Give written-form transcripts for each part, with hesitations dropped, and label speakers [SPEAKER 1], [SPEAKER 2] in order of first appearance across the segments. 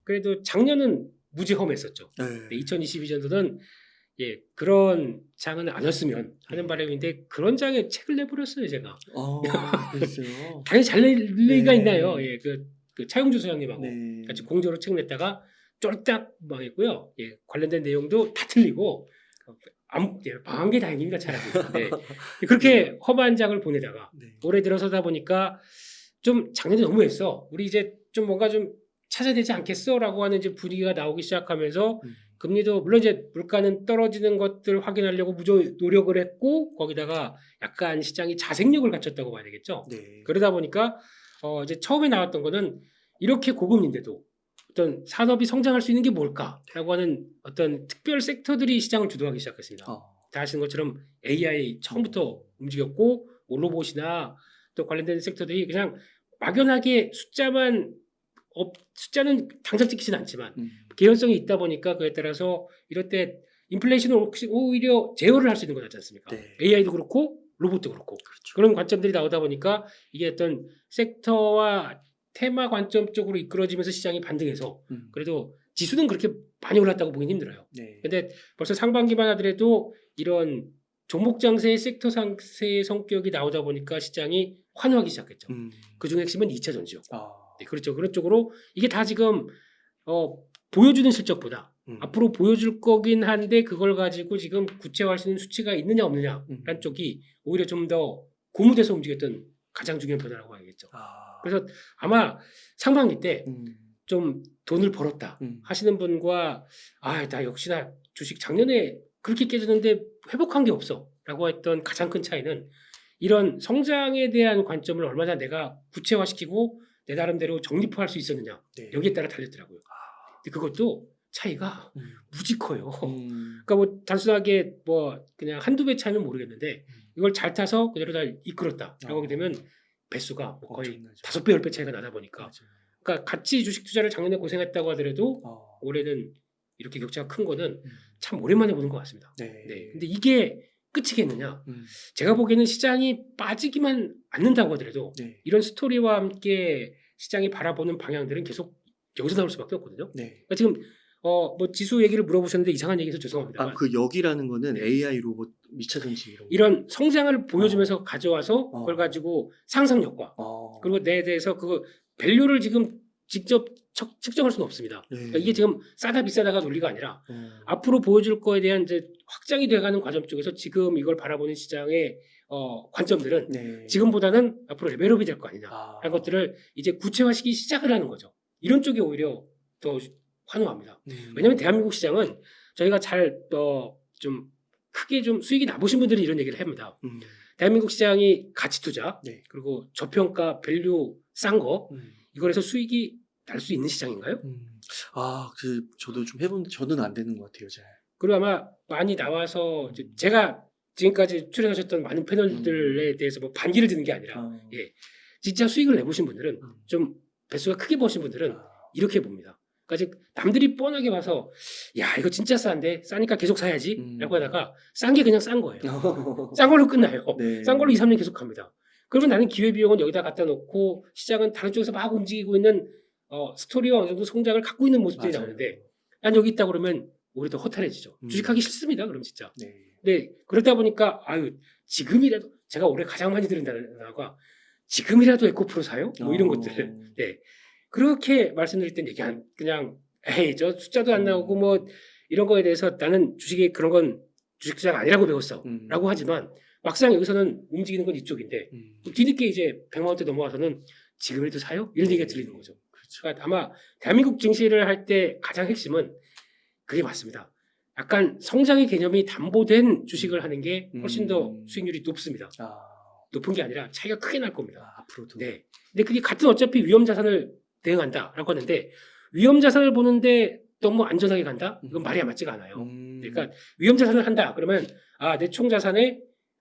[SPEAKER 1] 그래도 작년은 무지 험했었죠.
[SPEAKER 2] 네.
[SPEAKER 1] 2022년도는 그런 장은 아니었으면 하는
[SPEAKER 2] 네.
[SPEAKER 1] 바람인데 그런 장에 책을 내버렸어요 제가.
[SPEAKER 2] 그랬어요.
[SPEAKER 1] 당연히 잘 낼 리가
[SPEAKER 2] 네.
[SPEAKER 1] 있나요? 그 차용주 소장님하고
[SPEAKER 2] 네.
[SPEAKER 1] 같이 공저로 책 냈다가 쫄딱 망했고요. 관련된 내용도 다 틀리고 망한 게 다행입니다 차라리. 네. 그렇게 험한 장을 보내다가
[SPEAKER 2] 네.
[SPEAKER 1] 올해 들어서다 보니까 좀 작년에 너무했어. 우리 이제 좀 뭔가 좀 찾아야 되지 않겠어라고 하는 이제 분위기가 나오기 시작하면서 금리도 물론 이제 물가는 떨어지는 것들 확인하려고 무조 노력을 했고 거기다가 약간 시장이 자생력을 갖췄다고 봐야 되겠죠.
[SPEAKER 2] 네.
[SPEAKER 1] 그러다 보니까 이제 처음에 나왔던 거는 이렇게 고금리인데도 어떤 산업이 성장할 수 있는 게 뭘까라고 하는 어떤 특별 섹터들이 시장을 주도하기 시작했습니다. 다 아시는 것처럼 AI 처음부터 움직였고 로봇이나 또 관련된 섹터들이 그냥 막연하게 숫자는 당장 찍히진 않지만 개연성이 있다 보니까 그에 따라서 이럴 때 인플레이션을 오히려 제어를 할 수 있는 거 같지 않습니까?
[SPEAKER 2] 네.
[SPEAKER 1] AI도 그렇고 로봇도 그렇고
[SPEAKER 2] 그렇죠.
[SPEAKER 1] 그런 관점들이 나오다 보니까 이게 어떤 섹터와 테마 관점 쪽으로 이끌어지면서 시장이 반등해서 그래도 지수는 그렇게 많이 올랐다고 보긴 힘들어요.
[SPEAKER 2] 네.
[SPEAKER 1] 근데 벌써 상반기만 하더라도 이런 종목 장세의 섹터 상세의 성격이 나오다 보니까 시장이 환호하기 시작했죠. 그중 핵심은 2차 전지요. 네, 그렇죠. 그런 쪽으로 이게 다 지금 보여주는 실적보다 앞으로 보여줄 거긴 한데 그걸 가지고 지금 구체화할 수 있는 수치가 있느냐 없느냐라는 쪽이 오히려 좀 더 고무돼서 움직였던 가장 중요한 변화라고 봐야겠죠. 그래서 아마 상반기 때 좀 돈을 벌었다 하시는 분과 나 역시나 주식 작년에 그렇게 깨졌는데 회복한 게 없어 라고 했던 가장 큰 차이는 이런 성장에 대한 관점을 얼마나 내가 구체화시키고 내 나름대로 정립화할 수 있었느냐
[SPEAKER 2] 네.
[SPEAKER 1] 여기에 따라 달렸더라고요. 근데 그것도 차이가 무지 커요.
[SPEAKER 2] 음.
[SPEAKER 1] 그러니까 뭐 단순하게 뭐 그냥 한두 배 차이는 모르겠는데 이걸 잘 타서 그대로 다 이끌었다라고 하게 되면 배수가 뭐 거의
[SPEAKER 2] 엄청나죠.
[SPEAKER 1] 5배, 10배 차이가 나다 보니까
[SPEAKER 2] 맞아요.
[SPEAKER 1] 그러니까 같이 주식 투자를 작년에 고생했다고 하더라도
[SPEAKER 2] 어.
[SPEAKER 1] 올해는 이렇게 격차가 큰 거는 참 오랜만에 보는 것 같습니다.
[SPEAKER 2] 네.
[SPEAKER 1] 네. 근데 이게 끝이겠느냐?
[SPEAKER 2] 음.
[SPEAKER 1] 제가 보기에는 시장이 빠지기만 않는다고 하더라도
[SPEAKER 2] 네.
[SPEAKER 1] 이런 스토리와 함께 시장이 바라보는 방향들은 계속 여기서 나올 수밖에 없거든요.
[SPEAKER 2] 네.
[SPEAKER 1] 그러니까 지금 뭐 지수 얘기를 물어보셨는데 이상한 얘기해서 죄송합니다.
[SPEAKER 2] 그 여기라는 거는 AI 로봇 미차전지 이런 거.
[SPEAKER 1] 이런 성장을 보여주면서 가져와서 그걸 가지고 상상력과 그리고 내에 대해서 그 밸류를 지금 직접 측정할 수는 없습니다.
[SPEAKER 2] 네.
[SPEAKER 1] 그러니까 이게 지금 싸다 비싸다가 논리가 아니라 앞으로 보여줄 거에 대한 이제 확장이 돼가는 과정 쪽에서 지금 이걸 바라보는 시장의 관점들은
[SPEAKER 2] 네.
[SPEAKER 1] 지금보다는 앞으로 레벨업이 될 거 아니냐 하는 것들을 이제 구체화시키기 시작을 하는 거죠. 이런 쪽이 오히려 더 환호합니다. 왜냐하면 대한민국 시장은 저희가 좀 크게 좀 수익이 나보신 분들이 이런 얘기를 합니다. 대한민국 시장이 가치 투자
[SPEAKER 2] 네.
[SPEAKER 1] 그리고 저평가 밸류 싼 거 이걸 해서 수익이 날 수 있는 시장인가요?
[SPEAKER 2] 저도 좀 해보는데 저는 안 되는 것 같아요, 잘.
[SPEAKER 1] 그리고 아마 많이 나와서 이제 제가 지금까지 출연하셨던 많은 패널들에 대해서 뭐 반기를 드는 게 아니라 진짜 수익을 내보신 분들은 좀 배수가 크게 버신 분들은 이렇게 봅니다. 그러니까 남들이 뻔하게 봐서 야 이거 진짜 싼데 싸니까 계속 사야지 라고 하다가 싼 게 그냥 싼 거예요. 싼 걸로 끝나요.
[SPEAKER 2] 네.
[SPEAKER 1] 싼 걸로 2, 3년 계속 갑니다. 그러면 나는 기회비용은 여기다 갖다 놓고 시장은 다른 쪽에서 막 움직이고 있는 스토리와 어느 정도 성장을 갖고 있는 모습들이
[SPEAKER 2] 맞아요.
[SPEAKER 1] 나오는데 난 여기 있다 그러면 오히려 더 허탈해지죠. 주식하기 싫습니다. 그럼 진짜.
[SPEAKER 2] 네.
[SPEAKER 1] 네, 그러다 보니까 지금이라도 제가 올해 가장 많이 들은 단어가 지금이라도 에코프로 사요? 뭐 이런 것들. 네. 그렇게 말씀드릴 땐 그냥 에이 저 숫자도 안 나오고 뭐 이런 거에 대해서 나는 주식이 그런 건 주식 투자가 아니라고 배웠어 라고 하지만 막상 여기서는 움직이는 건 이쪽인데 뒤늦게 이제 100만 원대 넘어와서는 지금이라도 사요? 이런 얘기가 들리는 거죠. 그러니까 아마 대한민국 증시를 할 때 가장 핵심은 그게 맞습니다. 약간 성장의 개념이 담보된 주식을 하는 게 훨씬 더 수익률이 높습니다. 높은 게 아니라 차이가 크게 날 겁니다.
[SPEAKER 2] 앞으로도.
[SPEAKER 1] 네. 근데 그게 같은 어차피 위험 자산을 대응한다라고 하는데 위험 자산을 보는데 너무 안전하게 간다? 이건 말이 맞지가 않아요. 그러니까 위험 자산을 한다. 그러면 내 총 자산에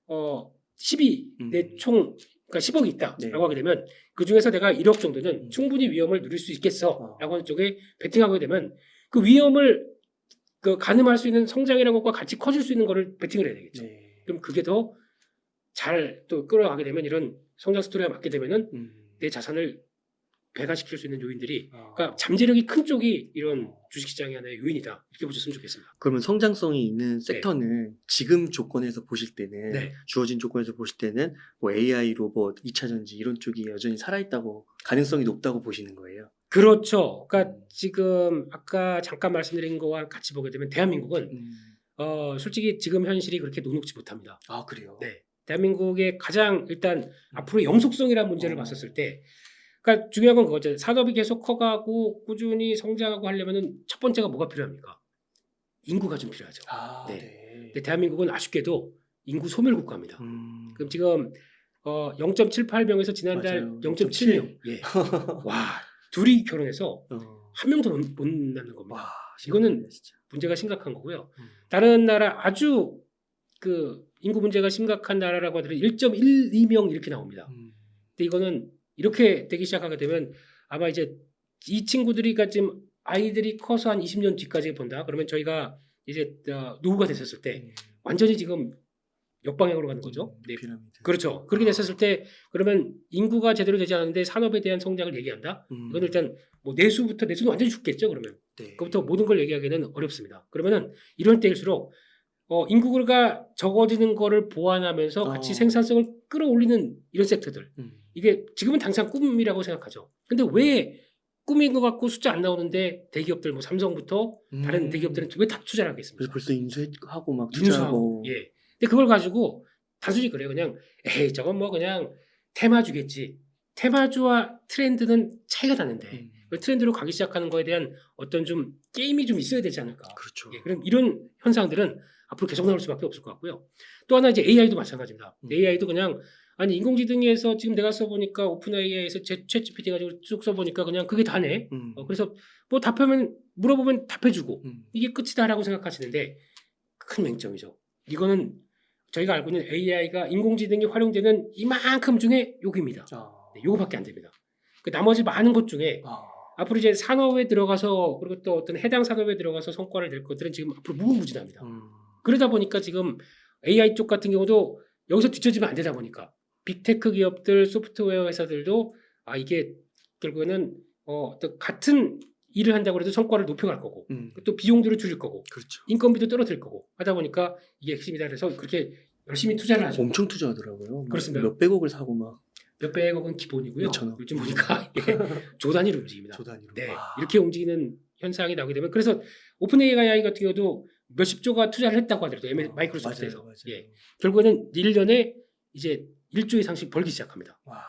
[SPEAKER 1] 10이 그러니까 10억이 있다라고
[SPEAKER 2] 네.
[SPEAKER 1] 하게 되면 그 중에서 내가 1억 정도는 충분히 위험을 누릴 수 있겠어라고 하는 쪽에 베팅하게 되면 그 위험을 가늠할 수 있는 성장이라는 것과 같이 커질 수 있는 거를 베팅을 해야 되겠죠.
[SPEAKER 2] 네.
[SPEAKER 1] 그럼 그게 더 잘 또 끌어가게 되면 이런 성장 스토리가 맞게 되면은 내 자산을 배가시킬 수 있는 요인들이 그러니까 잠재력이 큰 쪽이 이런 주식시장의 하나의 요인이다. 이렇게 보셨으면 좋겠습니다.
[SPEAKER 2] 그러면 성장성이 있는 섹터는 지금 조건에서 보실 때는
[SPEAKER 1] 네.
[SPEAKER 2] 주어진 조건에서 보실 때는 뭐 AI, 로봇, 2차 전지 이런 쪽이 여전히 살아있다고 가능성이 높다고 보시는 거예요.
[SPEAKER 1] 그렇죠. 그러니까 지금 아까 잠깐 말씀드린 거와 같이 보게 되면 대한민국은 솔직히 지금 현실이 그렇게 녹록지 못합니다.
[SPEAKER 2] 아 그래요?
[SPEAKER 1] 네. 대한민국의 가장 일단 앞으로 영속성이라는 문제를 봤었을 때 그러니까 중요한 건 그거죠. 산업이 계속 커가고 꾸준히 성장하고 하려면은 첫 번째가 뭐가 필요합니까? 인구가 좀 필요하죠.
[SPEAKER 2] 아,
[SPEAKER 1] 네.
[SPEAKER 2] 네.
[SPEAKER 1] 근데 대한민국은 아쉽게도 인구 소멸 국가입니다. 그럼 지금 0.78명에서 지난달
[SPEAKER 2] 맞아요.
[SPEAKER 1] 0.7명. 예. 와, 둘이 결혼해서 한 명도 못 낳는 겁니다.
[SPEAKER 2] 와,
[SPEAKER 1] 이거는
[SPEAKER 2] 진짜.
[SPEAKER 1] 문제가 심각한 거고요. 다른 나라 아주 그 인구 문제가 심각한 나라라고 하더라도 1.12명 이렇게 나옵니다. 근데 이거는 이렇게 되기 시작하게 되면 아마 이제 이 친구들이 지금 아이들이 커서 한 20년 뒤까지 본다. 그러면 저희가 이제 노후가 됐었을 때 완전히 지금 역방향으로 가는 거죠. 네.
[SPEAKER 2] 피라미드.
[SPEAKER 1] 그렇죠. 그렇게 됐었을 때 그러면 인구가 제대로 되지 않았는데 산업에 대한 성장을 얘기한다. 이건 일단 뭐 내수는 완전히 죽겠죠. 그러면
[SPEAKER 2] 네.
[SPEAKER 1] 그부터 모든 걸 얘기하기는 어렵습니다. 그러면은 이럴 때일수록 인구가 적어지는 거를 보완하면서 같이 생산성을 끌어올리는 이런 섹터들. 이게 지금은 당장 꿈이라고 생각하죠. 근데 왜 꿈인 것 같고 숫자 안 나오는데 대기업들 뭐 삼성부터 다른 대기업들은 왜 다 투자를 하겠습니까?
[SPEAKER 2] 그래서 벌써 인수하고 막
[SPEAKER 1] 인수하고.
[SPEAKER 2] 투자하고.
[SPEAKER 1] 예. 근데 그걸 가지고 단순히 그래요. 그냥 에이 저건 뭐 그냥 테마주겠지. 테마주와 트렌드는 차이가 나는데 트렌드로 가기 시작하는 거에 대한 어떤 좀 게임이 좀 있어야 되지 않을까.
[SPEAKER 2] 그렇죠.
[SPEAKER 1] 예, 그럼 이런 현상들은 앞으로 계속 나올 수밖에 없을 것 같고요. 또 하나 이제 AI도 마찬가지입니다. AI도 그냥 아니 인공지능에서 지금 내가 써보니까 오픈 AI에서 챗GPT 가지고 쭉 써보니까 그냥 그게 다네. 그래서 뭐 답하면 물어보면 답해주고 이게 끝이다라고 생각하시는데 큰 맹점이죠. 이거는 저희가 알고 있는 AI가 인공지능이 활용되는 이만큼 중에 요기입니다. 네, 요거밖에 안 됩니다. 그 나머지 많은 것 중에 앞으로 이제 산업에 들어가서 그리고 또 어떤 해당 산업에 들어가서 성과를 낼 것들은 지금 앞으로 무궁무진합니다. 그러다 보니까 지금 AI 쪽 같은 경우도 여기서 뒤처지면 안 되다 보니까 빅테크 기업들, 소프트웨어 회사들도 이게 결국에는 또 같은 일을 한다고 해도 성과를 높여갈 거고 또 비용들을 줄일 거고
[SPEAKER 2] 그렇죠.
[SPEAKER 1] 인건비도 떨어뜨릴 거고 하다 보니까 이게 핵심이다. 그래서 그렇게 열심히 투자를 하죠.
[SPEAKER 2] 엄청 투자하더라고요.
[SPEAKER 1] 그렇습니다.
[SPEAKER 2] 몇백억을 사고 막.
[SPEAKER 1] 몇백억은 기본이고요.
[SPEAKER 2] 몇천억.
[SPEAKER 1] 요즘 보니까 조 단위로 움직입니다.
[SPEAKER 2] 조 단위로.
[SPEAKER 1] 네, 이렇게 움직이는 현상이 나오게 되면 그래서 오픈 AI 같은 경우도 몇십 조가 투자를 했다고 하더라도 마이크로소프트에서
[SPEAKER 2] 맞아요.
[SPEAKER 1] 예, 결국에는 1년에 이제 1조 이상씩 벌기 시작합니다.
[SPEAKER 2] 와.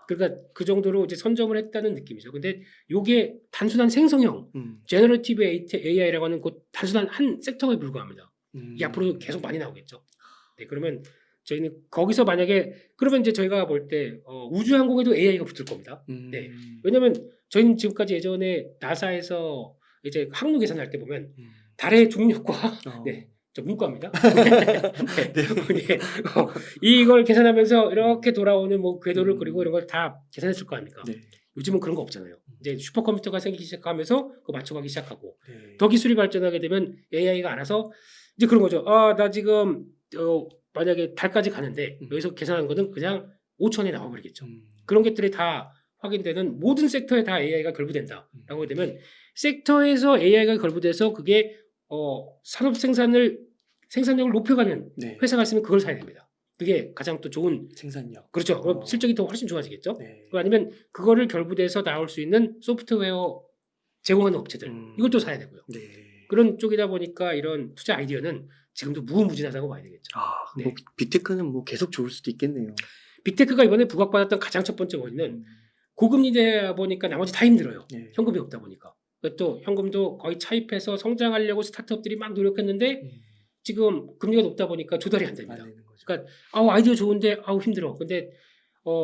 [SPEAKER 1] 그러니까 그 정도로 이제 선점을 했다는 느낌이죠. 근데 이게 단순한 생성형, 제너러티브 AI라고 하는 그 단순한 한 섹터에 불과합니다. 이게 앞으로 계속 많이 나오겠죠. 네, 그러면 저희는 거기서 만약에 그러면 이제 저희가 볼 때 우주항공에도 AI가 붙을 겁니다. 네, 왜냐하면 저희는 지금까지 예전에 나사에서 이제 항로 계산할 때 보면 달의 중력과 네. 저 문과입니다. 네. 네. 이걸 계산하면서 이렇게 돌아오는 뭐 궤도를 그리고 이런 걸 다 계산했을 거 아닙니까?
[SPEAKER 2] 네.
[SPEAKER 1] 요즘은 그런 거 없잖아요. 이제 슈퍼컴퓨터가 생기기 시작하면서 그거 맞춰가기 시작하고
[SPEAKER 2] 네.
[SPEAKER 1] 더 기술이 발전하게 되면 AI가 알아서 이제 그런 거죠. 나 지금 만약에 달까지 가는데 여기서 계산한 거는 그냥 5천에 나와버리겠죠. 그런 것들이 다 확인되는 모든 섹터에 다 AI가 결부된다라고 되면 섹터에서 AI가 결부돼서 그게 산업 생산력을 높여가는
[SPEAKER 2] 네.
[SPEAKER 1] 회사가 있으면 그걸 사야 됩니다. 그게 가장 또 좋은
[SPEAKER 2] 생산력.
[SPEAKER 1] 그렇죠. 그럼 실적이 더 훨씬 좋아지겠죠.
[SPEAKER 2] 네.
[SPEAKER 1] 아니면 그거를 결부돼서 나올 수 있는 소프트웨어 제공하는 업체들 이것도 사야 되고요.
[SPEAKER 2] 네.
[SPEAKER 1] 그런 쪽이다 보니까 이런 투자 아이디어는 지금도 무궁무진하다고 봐야 되겠죠. 네.
[SPEAKER 2] 뭐 빅테크는 뭐 계속 좋을 수도 있겠네요.
[SPEAKER 1] 빅테크가 이번에 부각받았던 가장 첫 번째 원인은 고금리다 보니까 나머지 다 힘들어요.
[SPEAKER 2] 네.
[SPEAKER 1] 현금이 없다 보니까. 또 현금도 거의 차입해서 성장하려고 스타트업들이 막 노력했는데 지금 금리가 높다 보니까 조달이 안 됩니다. 그러니까 아이디어 좋은데 힘들어. 근데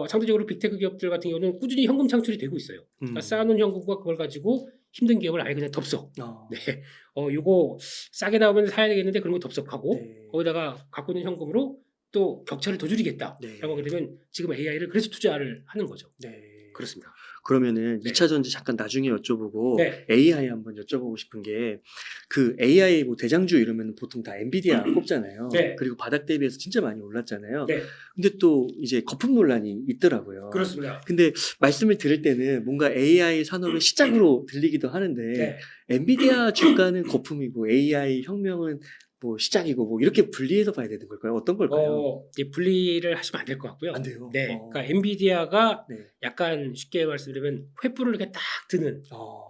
[SPEAKER 1] 상대적으로 빅테크 기업들 같은 경우는 꾸준히 현금 창출이 되고 있어요. 그러니까 쌓아놓은 현금과 그걸 가지고 힘든 기업을 아예 그냥 덥석. 네. 요거 싸게 나오면 사야 되겠는데 그런 거 덥석하고
[SPEAKER 2] 네.
[SPEAKER 1] 거기다가 갖고 있는 현금으로 또 격차를 더 줄이겠다라고
[SPEAKER 2] 네.
[SPEAKER 1] 하게 되면 지금 AI를 그래서 투자를 하는 거죠.
[SPEAKER 2] 네.
[SPEAKER 1] 그렇습니다.
[SPEAKER 2] 그러면은
[SPEAKER 1] 네.
[SPEAKER 2] 2차 전지 잠깐 나중에 여쭤보고
[SPEAKER 1] 네.
[SPEAKER 2] AI 한번 여쭤보고 싶은 게 그 AI 뭐 대장주 이러면 보통 다 엔비디아 꼽잖아요.
[SPEAKER 1] 네.
[SPEAKER 2] 그리고 바닥 대비해서 진짜 많이 올랐잖아요.
[SPEAKER 1] 네.
[SPEAKER 2] 근데 또 이제 거품 논란이 있더라고요.
[SPEAKER 1] 그렇습니다.
[SPEAKER 2] 근데 말씀을 들을 때는 뭔가 AI 산업의 시작으로 들리기도 하는데
[SPEAKER 1] 네.
[SPEAKER 2] 엔비디아 주가는 거품이고 AI 혁명은 뭐 시작이고 뭐 이렇게 분리해서 봐야 되는 걸까요? 어떤 걸까요?
[SPEAKER 1] 이제 분리를 하시면 안 될 것 같고요.
[SPEAKER 2] 안 돼요.
[SPEAKER 1] 네. 그러니까 엔비디아가
[SPEAKER 2] 네.
[SPEAKER 1] 약간 쉽게 말씀드리면 횃불을 이렇게 딱 드는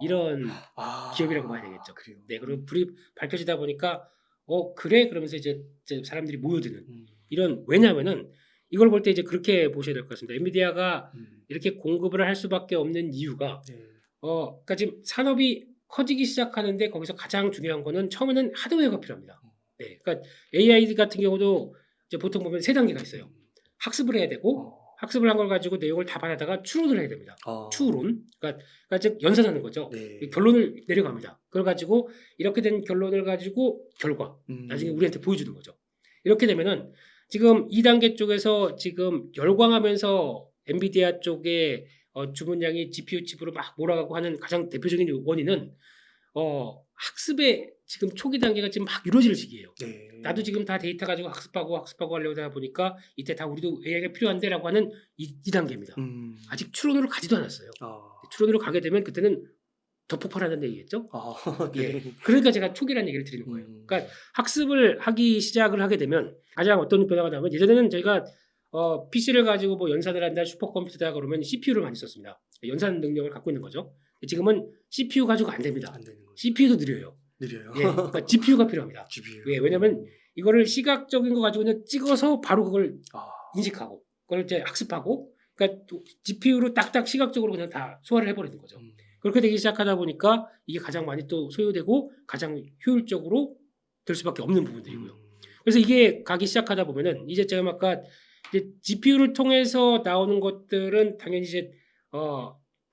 [SPEAKER 1] 이런 기업이라고 봐야 되겠죠.
[SPEAKER 2] 그래요.
[SPEAKER 1] 네. 그리고 불이 밝혀지다 보니까 그래? 그러면서 이제 사람들이 모여드는 이런 왜냐하면은 이걸 볼 때 이제 그렇게 보셔야 될 것 같습니다. 엔비디아가 이렇게 공급을 할 수밖에 없는 이유가
[SPEAKER 2] 네.
[SPEAKER 1] 그러니까 지금 산업이 커지기 시작하는데 거기서 가장 중요한 거는 처음에는 하드웨어가 필요합니다. 네. 그러니까 AI 같은 경우도 이제 보통 보면 세 단계가 있어요. 학습을 해야 되고 학습을 한 걸 가지고 내용을 다 받아다가 추론을 해야 됩니다. 추론. 그러니까 즉 연산하는 거죠.
[SPEAKER 2] 네.
[SPEAKER 1] 결론을 내려갑니다. 그걸 가지고 이렇게 된 결론을 가지고 결과 나중에 우리한테 보여주는 거죠. 이렇게 되면은 지금 2단계 쪽에서 지금 열광하면서 엔비디아 쪽에 주문량이 GPU 칩으로 막 몰아가고 하는 가장 대표적인 원인은 학습의 지금 초기 단계가 지금 막 이루어지는 시기예요.
[SPEAKER 2] 네.
[SPEAKER 1] 나도 지금 다 데이터 가지고 학습하고 하려고 하다 보니까 이때 다 우리도 AI가 필요한데라고 하는 2단계입니다. 아직 추론으로 가지도 않았어요. 추론으로 가게 되면 그때는 더 폭발한다는 얘기겠죠.
[SPEAKER 2] 네.
[SPEAKER 1] 예. 그러니까 제가 초기라는 얘기를 드리는 거예요. 그러니까 학습을 하기 시작을 하게 되면 가장 어떤 변화가 나오면 예전에는 저희가 PC를 가지고 뭐 연산을 한다, 슈퍼컴퓨터다 그러면 CPU를 많이 썼습니다. 연산 능력을 갖고 있는 거죠. 지금은 CPU 가지고 안 됩니다.
[SPEAKER 2] 안 되는 거죠.
[SPEAKER 1] CPU도 느려요.
[SPEAKER 2] 느려요.
[SPEAKER 1] 예, 그러니까 GPU가 필요합니다.
[SPEAKER 2] GPU.
[SPEAKER 1] 예, 왜냐하면 이거를 시각적인 거 가지고 그냥 찍어서 바로 그걸 인식하고 그걸 이제 학습하고 그러니까 GPU로 딱딱 시각적으로 그냥 다 소화를 해버리는 거죠. 그렇게 되기 시작하다 보니까 이게 가장 많이 또 소요되고 가장 효율적으로 될 수밖에 없는 부분들이고요. 그래서 이게 가기 시작하다 보면은 이제 제가 아까 이제 GPU를 통해서 나오는 것들은 당연히 이제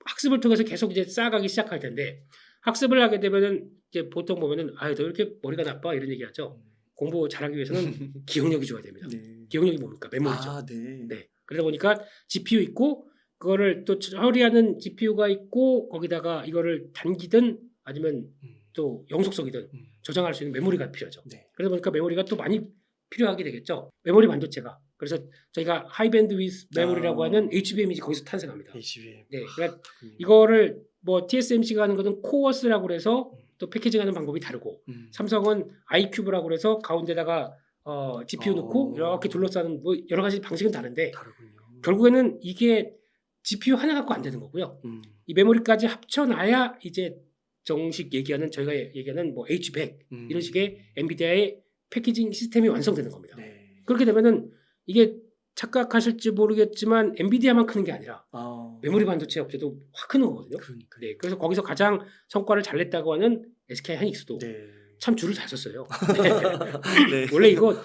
[SPEAKER 1] 학습을 통해서 계속 이제 쌓아가기 시작할 텐데 학습을 하게 되면은 이제 보통 보면은 너 이렇게 머리가 나빠 이런 얘기하죠. 공부 잘하기 위해서는 기억력이 좋아야 됩니다.
[SPEAKER 2] 네.
[SPEAKER 1] 기억력이 뭡니까? 메모리죠.
[SPEAKER 2] 네.
[SPEAKER 1] 네. 그러다 보니까 GPU 있고 그거를 또 처리하는 GPU가 있고 거기다가 이거를 단기든 아니면 또 영속성이든 저장할 수 있는 메모리가 필요하죠.
[SPEAKER 2] 네.
[SPEAKER 1] 그러다 보니까 메모리가 또 많이 필요하게 되겠죠. 메모리 반도체가. 그래서 저희가 하이밴드 위스 메모리라고 하는 HBM이 거기서 탄생합니다.
[SPEAKER 2] HBM.
[SPEAKER 1] 네. 그러니까 이거를 뭐 TSMC가 하는 거는 코어스라고 그래서 또 패키징하는 방법이 다르고 삼성은 iCube라고 그래서 가운데다가 GPU 넣고 이렇게 둘러싸는 뭐 여러 가지 방식은 다른데
[SPEAKER 2] 다르군요.
[SPEAKER 1] 결국에는 이게 GPU 하나 갖고 안 되는 거고요. 이 메모리까지 합쳐놔야 이제 정식 얘기하는 저희가 얘기하는 뭐 H100 이런 식의 엔비디아의 패키징 시스템이 완성되는 겁니다.
[SPEAKER 2] 네.
[SPEAKER 1] 그렇게 되면은 이게 착각하실지 모르겠지만 엔비디아만 크는 게 아니라 메모리 반도체 업체도 확 크는 거거든요.
[SPEAKER 2] 그러니까.
[SPEAKER 1] 네, 그래서 거기서 가장 성과를 잘 냈다고 하는 SK 하이닉스도 참 줄을 잘 섰어요.
[SPEAKER 2] 네.
[SPEAKER 1] 원래 이거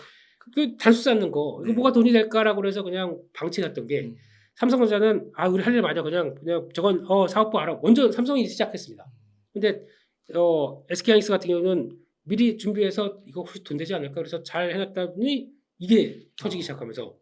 [SPEAKER 1] 그 단수 쌓는 거 이거 뭐가 돈이 될까라고 그래서 그냥 방치해놨던 게 삼성전자는 우리 할 일 맞아 그냥 저건 사업부 알아 먼저 삼성이 시작했습니다. 근데 SK 하이닉스 같은 경우는 미리 준비해서 이거 혹시 돈 되지 않을까 그래서 잘 해놨더니 이게 터지기 시작하면서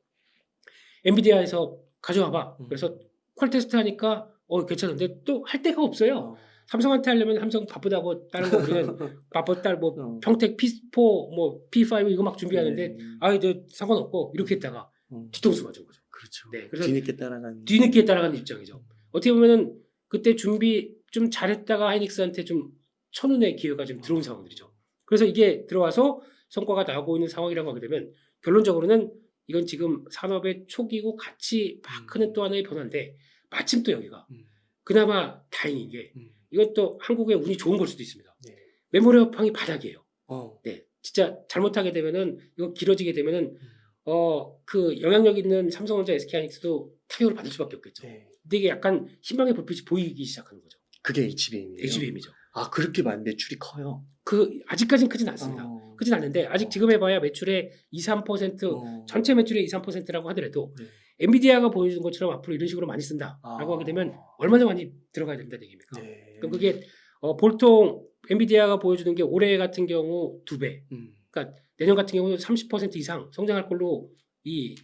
[SPEAKER 1] 엔비디아에서 가져와봐. 그래서 퀄 테스트 하니까 괜찮은데 또 할 데가 없어요. 삼성한테 하려면 삼성 바쁘다고 다른 거 우리는 바빴다 뭐 평택 P4 뭐 P5 이거 막 준비하는데 이제 상관없고 이렇게 했다가 뒤통수 맞은 거죠.
[SPEAKER 2] 그렇죠.
[SPEAKER 1] 네, 그래서
[SPEAKER 2] 뒤늦게
[SPEAKER 1] 따라가는 입장이죠. 어떻게 보면은 그때 준비 좀 잘했다가 하이닉스한테 좀 천운의 기회가 좀 들어온 상황들이죠. 그래서 이게 들어와서 성과가 나오고 있는 상황이라고 하게 되면 결론적으로는 이건 지금 산업의 초기고 같이 막 크는 또 하나의 변화인데 마침 또 여기가 그나마 다행인 게 이것도 한국의 운이 좋은 걸 수도 있습니다.
[SPEAKER 2] 네.
[SPEAKER 1] 메모리 업황이 바닥이에요.
[SPEAKER 2] 네.
[SPEAKER 1] 진짜 잘못하게 되면은 이거 길어지게 되면은 그 영향력 있는 삼성전자, SK하이닉스도 타격을 받을 수밖에 없겠죠.
[SPEAKER 2] 네.
[SPEAKER 1] 근데 이게 약간 희망의 불빛이 보이기 시작하는 거죠.
[SPEAKER 2] 그게 HBM이에요.
[SPEAKER 1] HBM이죠.
[SPEAKER 2] 그렇게 매출이 커요.
[SPEAKER 1] 아직까지는 크진 않습니다. 크진 않는데 아직 지금 해봐야 매출의 2-3% 전체 매출의 2-3%라고 하더라도 엔비디아가 보여준 것처럼 앞으로 이런 식으로 많이 쓴다라고 하게 되면 얼마나 많이 들어가야 된다는 얘기입니까? 그럼 그게 보통 엔비디아가 보여주는 게 올해 같은 경우 2배, 그러니까 내년 같은 경우는 30% 이상 성장할 걸로 이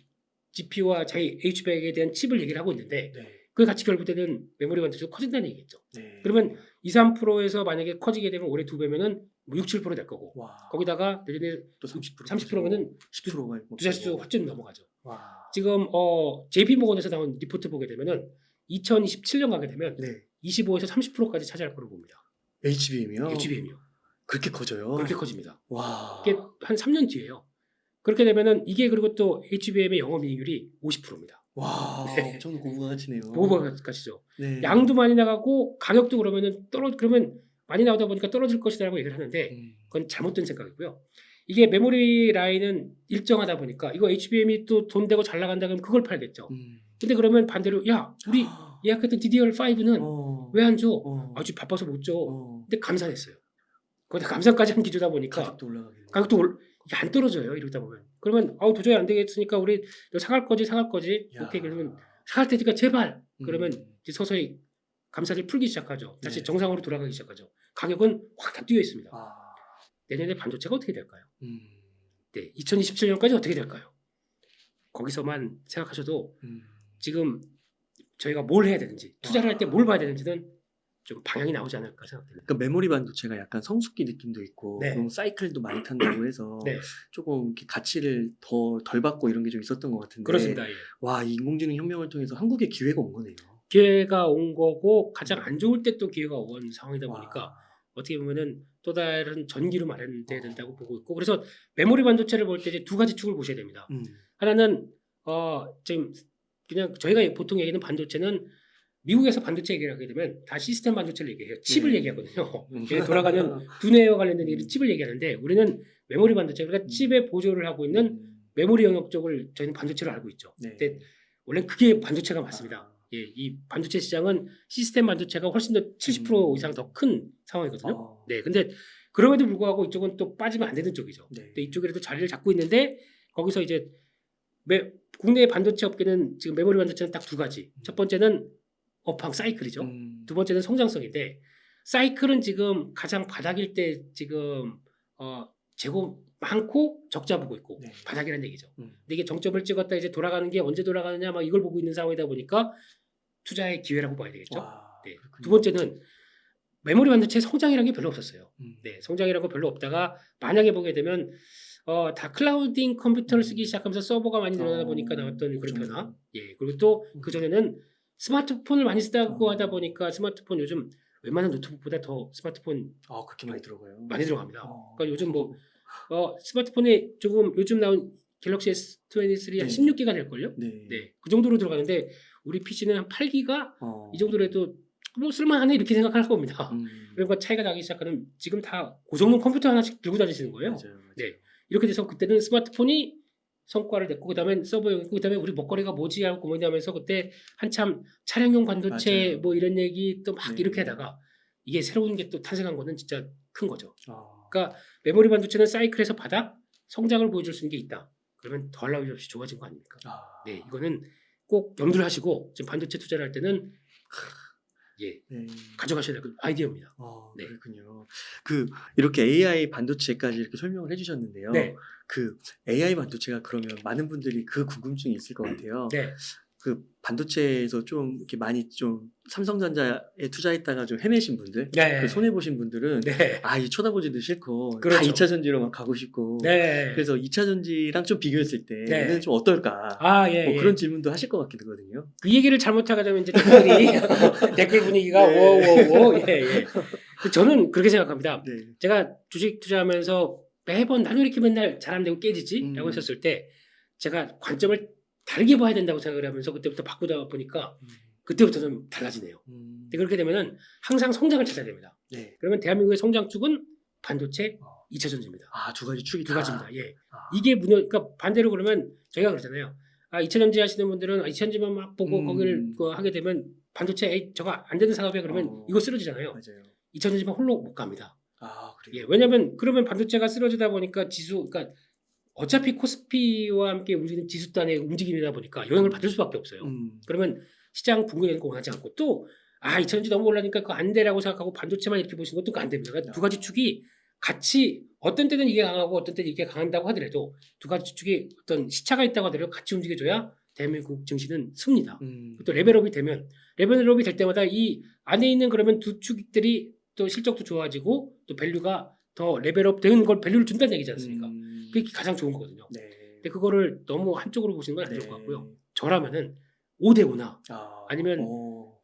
[SPEAKER 1] GPU와 HBM에 대한 칩을 얘기를 하고 있는데 그 같이 결부되는 메모리 반도체도 커진다는 얘기겠죠.
[SPEAKER 2] 네.
[SPEAKER 1] 그러면 2, 3%에서 만약에 커지게 되면 올해 2배면은 뭐 6, 7%될 거고
[SPEAKER 2] 와.
[SPEAKER 1] 거기다가 내년에
[SPEAKER 2] 또 30%,
[SPEAKER 1] 30%면은
[SPEAKER 2] 10%가
[SPEAKER 1] 두 자릿수 확정 넘어가죠.
[SPEAKER 2] 와.
[SPEAKER 1] 지금 JP 모건에서 나온 리포트 보게 되면은 2027년 가게 되면
[SPEAKER 2] 네.
[SPEAKER 1] 25에서 30%까지 차지할 거로 봅니다.
[SPEAKER 2] HBM이요?
[SPEAKER 1] HBM이요.
[SPEAKER 2] 그렇게 커져요?
[SPEAKER 1] 그렇게 커집니다.
[SPEAKER 2] 와.
[SPEAKER 1] 이게 한 3년 뒤에요. 그렇게 되면은 이게 그리고 또 HBM의 영업이익률이 50%입니다.
[SPEAKER 2] 와,
[SPEAKER 1] 네.
[SPEAKER 2] 엄청 고부가치네요.
[SPEAKER 1] 고부가치죠.
[SPEAKER 2] 네.
[SPEAKER 1] 양도 많이 나가고 가격도 그러면은 그러면 많이 나오다 보니까 떨어질 것이라고 얘기를 하는데 그건 잘못된 생각이고요. 이게 메모리 라인은 일정하다 보니까 이거 HBM이 또 돈 되고 잘 나간다 그러면 그걸 팔겠죠. 근데 그러면 반대로 야 우리 예약했던 DDR5는 왜 안 줘? 아주 바빠서 못 줘. 근데 감산했어요. 거기다 감산까지 한 기조다 보니까
[SPEAKER 2] 가격도 올라가겠네요.
[SPEAKER 1] 이게 안 떨어져요. 이러다 보면. 그러면 도저히 안 되겠으니까 우리 너 사갈 거지. 오케이 그러면 사갈 테니까 제발. 그러면 이제 서서히 감사를 풀기 시작하죠. 다시
[SPEAKER 2] 네.
[SPEAKER 1] 정상으로 돌아가기 시작하죠. 가격은 확 다 뛰어 있습니다.
[SPEAKER 2] 아.
[SPEAKER 1] 내년에 반도체가 어떻게 될까요? 네, 2027년까지 어떻게 될까요? 거기서만 생각하셔도 지금 저희가 뭘 해야 되는지 투자를 할 때 뭘 봐야 되는지는 좀 방향이 나오지 않을까 생각됩니다.
[SPEAKER 2] 그러니까 메모리 반도체가 약간 성숙기 느낌도 있고
[SPEAKER 1] 네.
[SPEAKER 2] 너무 사이클도 많이 탄다고 해서
[SPEAKER 1] 네,
[SPEAKER 2] 조금 이렇게 가치를 덜 받고 이런 게 좀 있었던 것 같은데
[SPEAKER 1] 그렇습니다. 예.
[SPEAKER 2] 와, 이 인공지능 혁명을 통해서 한국에 기회가 온 거네요.
[SPEAKER 1] 기회가 온 거고 가장 안 좋을 때 또 기회가 온 상황이다 보니까
[SPEAKER 2] 와.
[SPEAKER 1] 어떻게 보면은 또 다른 전기로 마련돼야 된다고 보고 있고 그래서 메모리 반도체를 볼 때 이제 두 가지 축을 보셔야 됩니다. 하나는 지금 그냥 저희가 보통 얘기하는 반도체는 미국에서 반도체 얘기를 하게 되면 다 시스템 반도체를 얘기해요. 칩을
[SPEAKER 2] 네.
[SPEAKER 1] 얘기하거든요. 돌아가는 두뇌와 관련된 얘기를 칩을 얘기하는데 우리는 메모리 반도체 그러니까 칩에 보조를 하고 있는 메모리 영역 쪽을 저희는 반도체로 알고 있죠.
[SPEAKER 2] 네.
[SPEAKER 1] 근데 원래 그게 반도체가 맞습니다. 예, 이 반도체 시장은 시스템 반도체가 훨씬 더 70% 이상 더 큰 상황이거든요. 네, 근데 그럼에도 불구하고 이쪽은 또 빠지면 안 되는 쪽이죠.
[SPEAKER 2] 네.
[SPEAKER 1] 근데 이쪽에도 자리를 잡고 있는데 거기서 이제 국내 반도체 업계는 지금 메모리 반도체는 딱 두 가지. 첫 번째는 업황 사이클이죠. 두 번째는 성장성인데 사이클은 지금 가장 바닥일 때 지금 재고 많고 적자 보고 있고
[SPEAKER 2] 네.
[SPEAKER 1] 바닥이라는 얘기죠. 근데 이게 정점을 찍었다 이제 돌아가는 게 언제 돌아가느냐 막 이걸 보고 있는 상황이다 보니까 투자의 기회라고 봐야 되겠죠.
[SPEAKER 2] 와,
[SPEAKER 1] 네.
[SPEAKER 2] 그렇군요.
[SPEAKER 1] 두 번째는 메모리 반도체 성장이라는 게 별로 없었어요. 네, 성장이라고 별로 없다가 만약에 보게 되면 다 클라우딩 컴퓨터를 쓰기 시작하면서 서버가 많이 늘어나다 보니까 나왔던 그런 변화. 예, 그리고 또 그 전에는 스마트폰을 많이 쓰다고 하다 보니까 스마트폰 요즘 웬만한 노트북보다 더 스마트폰
[SPEAKER 2] 그렇게 많이 들어가요.
[SPEAKER 1] 많이 들어갑니다. 그러니까 요즘 뭐 스마트폰에 조금 요즘 나온 갤럭시 S23 한
[SPEAKER 2] 네.
[SPEAKER 1] 16기가 될 걸요.
[SPEAKER 2] 네.
[SPEAKER 1] 네, 그 정도로 들어가는데 우리 PC는 한 8기가 이 정도로 해도 뭐 쓸만하네 이렇게 생각할 겁니다. 그러니까 차이가 나기 시작하는 지금 다 고성능 컴퓨터 하나씩 들고 다니시는 거예요.
[SPEAKER 2] 맞아요.
[SPEAKER 1] 네, 이렇게 돼서 그때는 스마트폰이 성과를 냈고 그다음에 서버용 있고 그다음에 우리 먹거리가 뭐지 하고 고민하면서 그때 한참 차량용 반도체
[SPEAKER 2] 맞아요.
[SPEAKER 1] 뭐 이런 얘기 또 막
[SPEAKER 2] 네.
[SPEAKER 1] 이렇게 하다가 이게 새로운 게 또 탄생한 거는 진짜 큰 거죠.
[SPEAKER 2] 아.
[SPEAKER 1] 그러니까 메모리 반도체는 사이클에서 바닥 성장을 보여줄 수 있는 게 있다. 그러면 더할 나위 없이 좋아진 거 아닙니까? 네, 이거는 꼭 염두를 하시고 지금 반도체 투자를 할 때는 예,
[SPEAKER 2] 네.
[SPEAKER 1] 가져가셔야 될 아이디어입니다. 네.
[SPEAKER 2] 그렇군요. 이렇게 AI 반도체까지 이렇게 설명을 해주셨는데요.
[SPEAKER 1] 네,
[SPEAKER 2] 그 AI 반도체가 그러면 많은 분들이 그 궁금증이 있을 것 같아요.
[SPEAKER 1] 네,
[SPEAKER 2] 그 반도체에서 좀 이렇게 많이 좀 삼성전자에 투자했다가 좀 헤매신 분들,
[SPEAKER 1] 네,
[SPEAKER 2] 손해 보신 분들은
[SPEAKER 1] 네,
[SPEAKER 2] 이 쳐다보지도 싫고
[SPEAKER 1] 그렇죠.
[SPEAKER 2] 다 2차 전지로 막 가고 싶고.
[SPEAKER 1] 네.
[SPEAKER 2] 그래서 2차 전지랑 좀 비교했을 때는
[SPEAKER 1] 네.
[SPEAKER 2] 좀 어떨까?
[SPEAKER 1] 예,
[SPEAKER 2] 뭐
[SPEAKER 1] 예.
[SPEAKER 2] 그런 질문도 하실 것 같기도 하거든요.
[SPEAKER 1] 그 얘기를 잘못하게 되면 이제 댓글이 댓글 분위기가
[SPEAKER 2] 네.
[SPEAKER 1] 워워워 예. 저는 그렇게 생각합니다.
[SPEAKER 2] 네.
[SPEAKER 1] 제가 주식 투자하면서 매번 나는 왜 이렇게 맨날 잘 안 되고 깨지지?라고 했었을 때 제가 관점을 다르게 봐야 된다고 생각을 하면서 그때부터 바꾸다 보니까 그때부터는 달라지네요. 근데 그렇게 되면은 항상 성장을 찾아야 됩니다.
[SPEAKER 2] 네.
[SPEAKER 1] 그러면 대한민국의 성장축은 반도체, 2차 전지입니다.
[SPEAKER 2] 두 가지 축이
[SPEAKER 1] 두
[SPEAKER 2] 다.
[SPEAKER 1] 가지입니다. 예. 이게 그러니까 반대로 그러면 저희가 그러잖아요. 2차 전지 하시는 분들은 2차 전지만 막 보고 거기를 하게 되면 반도체 저거 안 되는 산업이야 그러면 이거 쓰러지잖아요.
[SPEAKER 2] 맞아요.
[SPEAKER 1] 2차 전지만 홀로 못 갑니다.
[SPEAKER 2] 그래요.
[SPEAKER 1] 예, 왜냐하면 그러면 반도체가 쓰러지다 보니까 그러니까 어차피 코스피와 함께 움직이는 지수단의 움직임이다 보니까 영향을 받을 수밖에 없어요. 그러면 시장 붕괴되는 거 원하지 않고 또 2차 전지 너무 올라니까 그거 안 되라고 생각하고 반도체만 이렇게 보시는 것도 안 됩니다. 그러니까 두 가지 축이 같이 어떤 때는 이게 강하고 어떤 때는 이게 강한다고 하더라도 두 가지 축이 어떤 시차가 있다고 하더라도 같이 움직여줘야 대한민국 증시는 습니다. 또 레벨업이 되면 레벨업이 될 때마다 이 안에 있는 그러면 두 축들이 또 실적도 좋아지고 또 밸류가 더 레벨업 되는 걸 밸류를 준다는 얘기지 않습니까? 그게 가장 좋은 거거든요.
[SPEAKER 2] 네.
[SPEAKER 1] 근데 그거를 너무 한쪽으로 보시는 건 안 될
[SPEAKER 2] 네.
[SPEAKER 1] 것 같고요. 저라면은 5대5나 아니면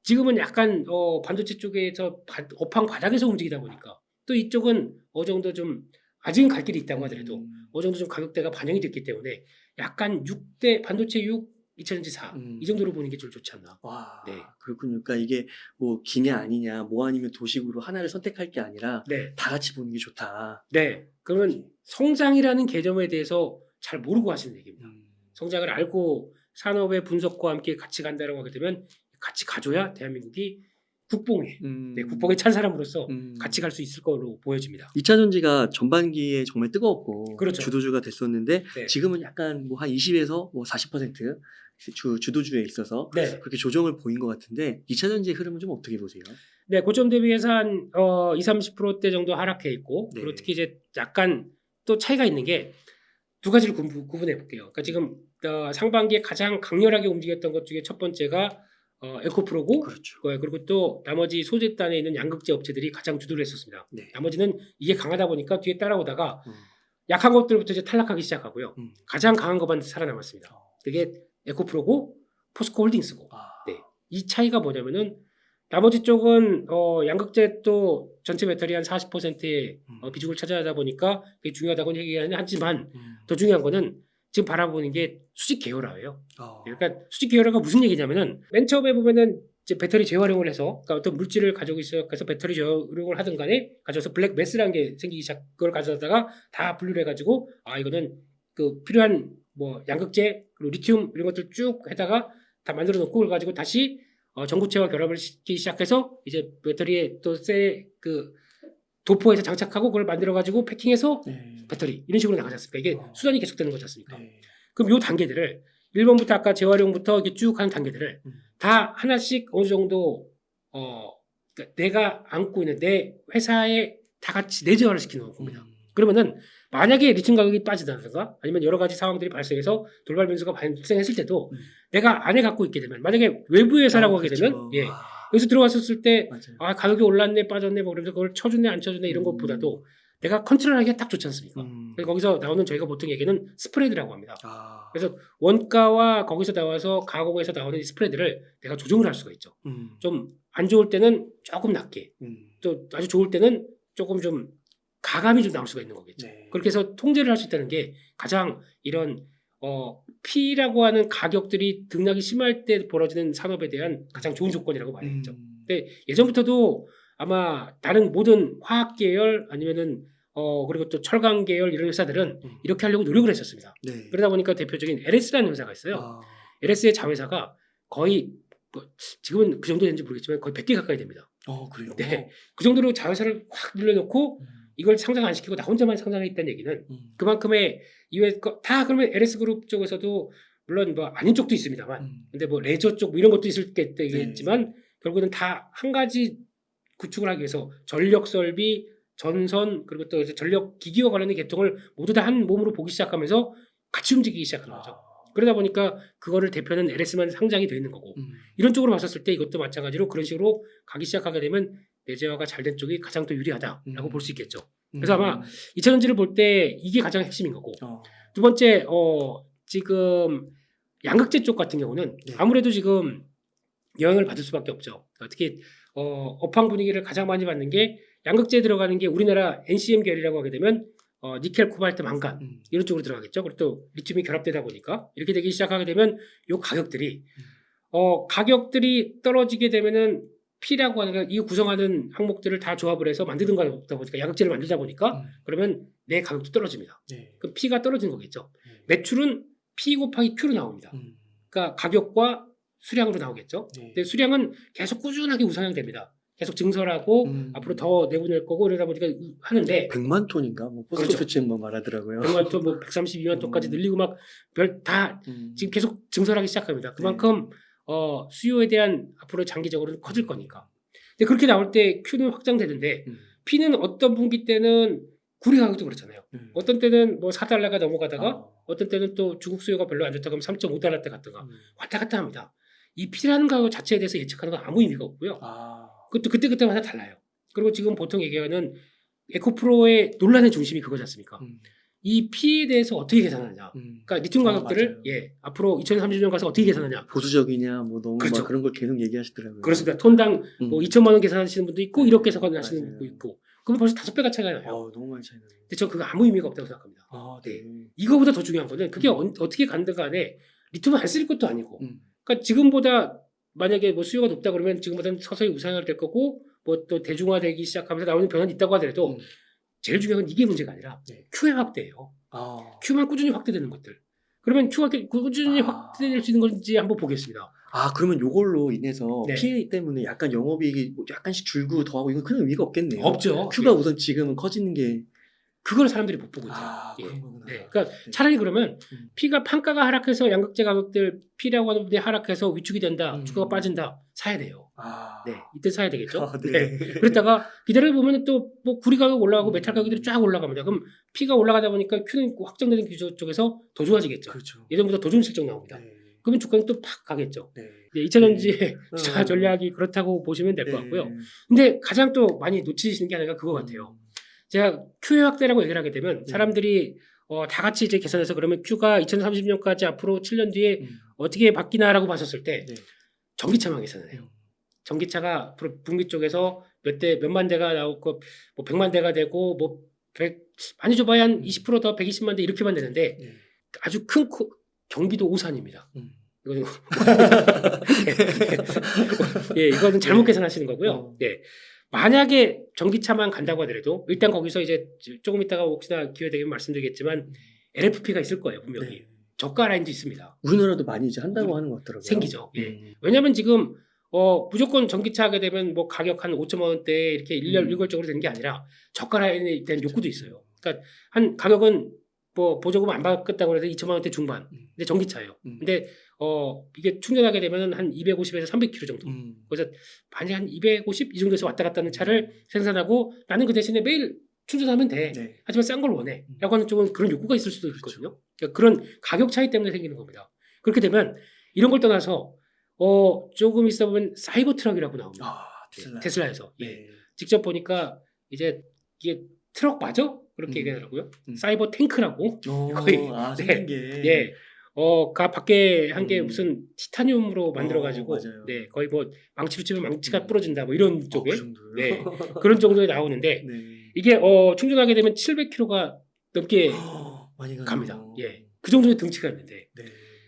[SPEAKER 1] 지금은 약간 반도체 쪽에서 업황 바닥에서 움직이다 보니까 또 이쪽은 어느 정도 좀 아직은 갈 길이 있다고 하더라도 어느 정도 좀 가격대가 반영이 됐기 때문에 약간 6대 반도체 6, 2차전지 4 이 정도로 보는 게 제일 좋지 않나.
[SPEAKER 2] 와,
[SPEAKER 1] 네.
[SPEAKER 2] 그렇군요. 그러니까 이게 뭐 기냐 아니냐, 뭐 아니면 도식으로 하나를 선택할 게 아니라
[SPEAKER 1] 네.
[SPEAKER 2] 다 같이 보는 게 좋다.
[SPEAKER 1] 네. 그러면 성장이라는 개념에 대해서 잘 모르고 하시는 얘기입니다. 성장을 알고 산업의 분석과 함께 같이 간다라고 하게 되면 같이 가줘야 대한민국이 국뽕에 네, 국뽕에 찬 사람으로서 같이 갈 수 있을 거로 보여집니다.
[SPEAKER 2] 2차 전지가 전반기에 정말 뜨거웠고
[SPEAKER 1] 그렇죠.
[SPEAKER 2] 주도주가 됐었는데
[SPEAKER 1] 네.
[SPEAKER 2] 지금은 약간 뭐 한 20에서 뭐 40% 주도주에 있어서
[SPEAKER 1] 네.
[SPEAKER 2] 그렇게 조정을 보인 것 같은데 2차 전지의 흐름은 좀 어떻게 보세요?
[SPEAKER 1] 네, 고점 대비해서 한 20-30%대 정도 하락해 있고
[SPEAKER 2] 네.
[SPEAKER 1] 그리고 특히 이제 약간 또 차이가 있는 게 두 가지를 구분해 볼게요. 그러니까 지금 상반기에 가장 강렬하게 움직였던 것 중에 첫 번째가 에코프로고
[SPEAKER 2] 그렇죠.
[SPEAKER 1] 그리고 또 나머지 소재단에 있는 양극재 업체들이 가장 주도를 했었습니다.
[SPEAKER 2] 네.
[SPEAKER 1] 나머지는 이게 강하다 보니까 뒤에 따라오다가 약한 것들부터 이제 탈락하기 시작하고요. 가장 강한 것만 살아남았습니다. 그게 에코프로고 포스코홀딩스고. 네. 이 차이가 뭐냐면은 나머지 쪽은 양극재 또 전체 배터리 한 40%의 비중을 차지하다 보니까 그게 중요하다고 얘기하는 하지만 더 중요한 거는 지금 바라보는 게 수직 계열화예요. 그러니까 수직 계열화가 무슨 얘기냐면은 맨 처음에 보면은 이제 배터리 재활용을 해서 그러니까 어떤 물질을 가지고 시작해서 배터리 재활용을 하든 간에 가져서 블랙 매스라는 게 생기기 시작. 그걸 가져다가 다 분류를 해가지고 이거는 그 필요한 뭐 양극재 그리고 리튬 이런 것들 쭉 해다가 다 만들어 놓고 그걸 가지고 다시 전구체와 결합을 시키기 시작해서 이제 배터리에 또 그 도포해서 장착하고 그걸 만들어 가지고 패킹해서 배터리 이런 식으로 나가지 않습니까? 이게 수단이 계속되는 거지 않습니까? 그럼 요 단계들을 1번부터 아까 재활용부터 이렇게 쭉 하는 단계들을 다 하나씩 어느 정도 그러니까 내가 안고 있는 내 회사에 다 같이 내재화를 시키는 겁니다. 그러면은 만약에 리튬 가격이 빠지다든가 아니면 여러 가지 상황들이 발생해서 돌발 변수가 발생했을 때도 내가 안에 갖고 있게 되면 만약에 외부 회사라고 하게
[SPEAKER 2] 그렇죠.
[SPEAKER 1] 되면 여기서 들어왔었을 때
[SPEAKER 2] 맞아요.
[SPEAKER 1] 가격이 올랐네 빠졌네 뭐 그러면서 그걸 쳐주네 안 쳐주네 이런 것보다도 내가 컨트롤하기가 딱 좋지 않습니까? 그래서 거기서 나오는 저희가 보통 얘기는 스프레드라고 합니다. 그래서 원가와 거기서 나와서 가공해서 나오는 이 스프레드를 내가 조정을 할 수가 있죠. 좀 안 좋을 때는 조금 낮게 또 아주 좋을 때는 조금 좀 가감이 좀 나올 수가 있는 거겠죠. 그렇게 해서 통제를 할 수 있다는 게 가장 이런 P라고 하는 가격들이 등락이 심할 때 벌어지는 산업에 대한 가장 좋은 조건이라고 봐야겠죠. 근데 예전부터도 아마 다른 모든 화학 계열 아니면은 그리고 또 철강 계열 이런 회사들은 이렇게 하려고 노력을 했었습니다. 그러다 보니까 대표적인 LS라는 회사가 있어요. LS의 자회사가 거의 지금은 그 정도 되는지 모르겠지만 거의 100개 가까이 됩니다.
[SPEAKER 2] 그래요?
[SPEAKER 1] 네, 그 정도로 자회사를 확 늘려놓고 이걸 상장 안 시키고 나 혼자만 상장했다는 얘기는 그만큼의 이외 다 그러면 LS 그룹 쪽에서도 물론 뭐 아닌 쪽도 있습니다만 근데 뭐 레저 쪽 뭐 이런 것도 있겠지만 결국에는 다 한 가지 구축을 하기 위해서 전력 설비, 전선 그리고 또 전력 기기와 관련된 계통을 모두 다 한 몸으로 보기 시작하면서 같이 움직이기 시작하는 거죠. 그러다 보니까 그거를 대표는 LS만 상장이 되어 있는 거고 이런 쪽으로 봤었을 때 이것도 마찬가지로 그런 식으로 가기 시작하게 되면 내재화가 잘 된 쪽이 가장 또 유리하다라고 볼 수 있겠죠. 그래서 아마 2차전지를 볼 때 이게 가장 핵심인 거고 두 번째 지금 양극재 쪽 같은 경우는 아무래도 지금 영향을 받을 수밖에 없죠. 특히 업황 분위기를 가장 많이 받는 게 양극재에 들어가는 게 우리나라 NCM 계열이라고 하게 되면 니켈, 코발트, 망간 이런 쪽으로 들어가겠죠. 그리고 또 리튬이 결합되다 보니까 이렇게 되기 시작하게 되면 요 가격들이 가격들이 떨어지게 되면은 P라고 하는 이 구성하는 항목들을 다 조합을 해서 만드는 거다 보니까 양극재를 만들다 보니까 그러면 내 가격도 떨어집니다. 그럼 P가 떨어진 거겠죠. 매출은 P 곱하기 Q로 나옵니다. 그러니까 가격과 수량으로 나오겠죠. 근데 수량은 계속 꾸준하게 우상향됩니다. 계속 증설하고 앞으로 더 내보낼 거고 이러다 보니까 하는데
[SPEAKER 2] 100만 톤인가 뭐 포스코표쯤 뭐 말하더라고요.
[SPEAKER 1] 100만 톤, 뭐 132만 톤까지 늘리고 막 별 다 지금 계속 증설하기 시작합니다. 그만큼 수요에 대한 앞으로 장기적으로는 커질 거니까. 근데 그렇게 나올 때 Q는 확장되는데 P는 어떤 분기 때는 구리 가격도 그렇잖아요. 어떤 때는 뭐 4달러가 넘어가다가 어떤 때는 또 중국 수요가 별로 안 좋다 그러면 3.5달러 때 갔다가 왔다 갔다 합니다. 이 피라는 가격 자체에 대해서 예측하는 건 아무 의미가 없고요. 그것도 그때그때마다 달라요. 그리고 지금 보통 얘기하는 에코프로의 논란의 중심이 그거지 않습니까? 이 피에 대해서 어떻게 계산하느냐. 그러니까 리튬 가격들을 앞으로 2030년 가서 어떻게 계산하냐.
[SPEAKER 2] 보수적이냐 뭐 너무
[SPEAKER 1] 그렇죠.
[SPEAKER 2] 막 그런 걸 계속 얘기하시더라고요.
[SPEAKER 1] 그렇습니다. 톤당 뭐 2천만 원 계산하시는 분도 있고 이렇게 계산하시는 분도 있고. 그러면 벌써 5배가 차이가 나요.
[SPEAKER 2] 너무 많이 차이 나요.
[SPEAKER 1] 근데 저 그거 아무 의미가 없다고 생각합니다. 네. 이거보다 더 중요한 거는 그게 어떻게 간든 간에 리튬은 안 쓸 것도 아니고. 그러니까 지금보다 만약에 뭐 수요가 높다 그러면 지금보다는 서서히 우상화될 거고 뭐 또 대중화되기 시작하면서 나오는 변화는 있다고 하더라도 제일 중요한 건 이게 문제가 아니라 Q의 확대예요. Q만 꾸준히 확대되는 것들. 그러면 Q가 꾸준히 확대될 수 있는 건지 한번 보겠습니다.
[SPEAKER 2] 그러면 요걸로 인해서
[SPEAKER 1] 네.
[SPEAKER 2] 피해 때문에 약간 영업이익이 뭐 약간씩 줄고 더하고 이건 큰 의미가 없겠네요.
[SPEAKER 1] 없죠.
[SPEAKER 2] Q가 우선 지금은 커지는 게
[SPEAKER 1] 그걸 사람들이 못 보고 있어요.
[SPEAKER 2] 그런 거구나.
[SPEAKER 1] 네. 그러니까 차라리 그러면 피가 판가가 하락해서 양극재 가격들 피라고 하는 부분이 하락해서 위축이 된다, 주가가 빠진다, 사야 돼요. 네, 이때 사야 되겠죠.
[SPEAKER 2] 네.
[SPEAKER 1] 그랬다가 기다려 보면 또 뭐 구리 가격 올라가고 메탈 가격들이 쫙 올라갑니다. 그럼 피가 올라가다 보니까 Q는 확정되는 기조 쪽에서 더 좋아지겠죠.
[SPEAKER 2] 그렇죠.
[SPEAKER 1] 예전보다 더 좋은 실적 나옵니다.
[SPEAKER 2] 네.
[SPEAKER 1] 그러면 주가는 또 팍 가겠죠.
[SPEAKER 2] 네.
[SPEAKER 1] 2차전지의 투자 전략이 그렇다고 보시면 될 것 같고요. 근데 가장 또 많이 놓치시는 게 아니라 그거 같아요. 제가 Q의 확대라고 얘기를 하게 되면 사람들이 다 같이 이제 계산해서 그러면 Q가 2030년까지 앞으로 7년 뒤에 어떻게 바뀌나라고 봤었을 때 전기차만 계산을 해요. 전기차가 앞으로 북미 쪽에서 몇만 대가 나오고 뭐 100만 대가 되고 뭐 100, 많이 줘봐야 한 20%더 120만 대 이렇게만 되는데 아주 큰 경기도 오산입니다. 이거는 이거는 잘못 계산하시는 거고요. 만약에 전기차만 간다고 하더라도 일단 거기서 이제 조금 있다가 혹시나 기회 되면 말씀드리겠지만 LFP가 있을 거예요, 분명히. 저가 라인도 있습니다.
[SPEAKER 2] 우리나라도 많이 이제 한다고 하는 것 같더라고요.
[SPEAKER 1] 생기죠. 왜냐하면 지금 무조건 전기차 하게 되면 뭐 가격 한 5천만 원대 이렇게 일괄적으로 되는 게 아니라 저가 라인에 대한 욕구도 있어요. 그러니까 한 가격은 뭐 보조금 안 받겠다고 해서 2천만 원대 중반. 근데 전기차예요. 근데 이게 충전하게 되면 한 250에서 300km 정도. 그래서 만약 한 250 이 정도에서 왔다 갔다 하는 차를 생산하고 나는 그 대신에 매일 충전하면 돼. 하지만 싼 걸 원해. 라고 하는 쪽은 그런 욕구가 있을 수도 있거든요. 그러니까 그런 가격 차이 때문에 생기는 겁니다. 그렇게 되면 이런 걸 떠나서 조금 있어 보면 사이버 트럭이라고 나옵니다. 테슬라에서. 직접 보니까 이제 이게 트럭 맞아? 그렇게 얘기하더라고요. 사이버 탱크라고. 거의.
[SPEAKER 2] 생긴 게.
[SPEAKER 1] 밖에 한 게 무슨 티타늄으로 만들어가지고, 거의 뭐 망치로 치면 망치가 부러진다, 뭐 이런 쪽에. 그런 정도에 나오는데, 이게 충전하게 되면 700km가 넘게 갑니다. 그 정도의 등치가 있는데.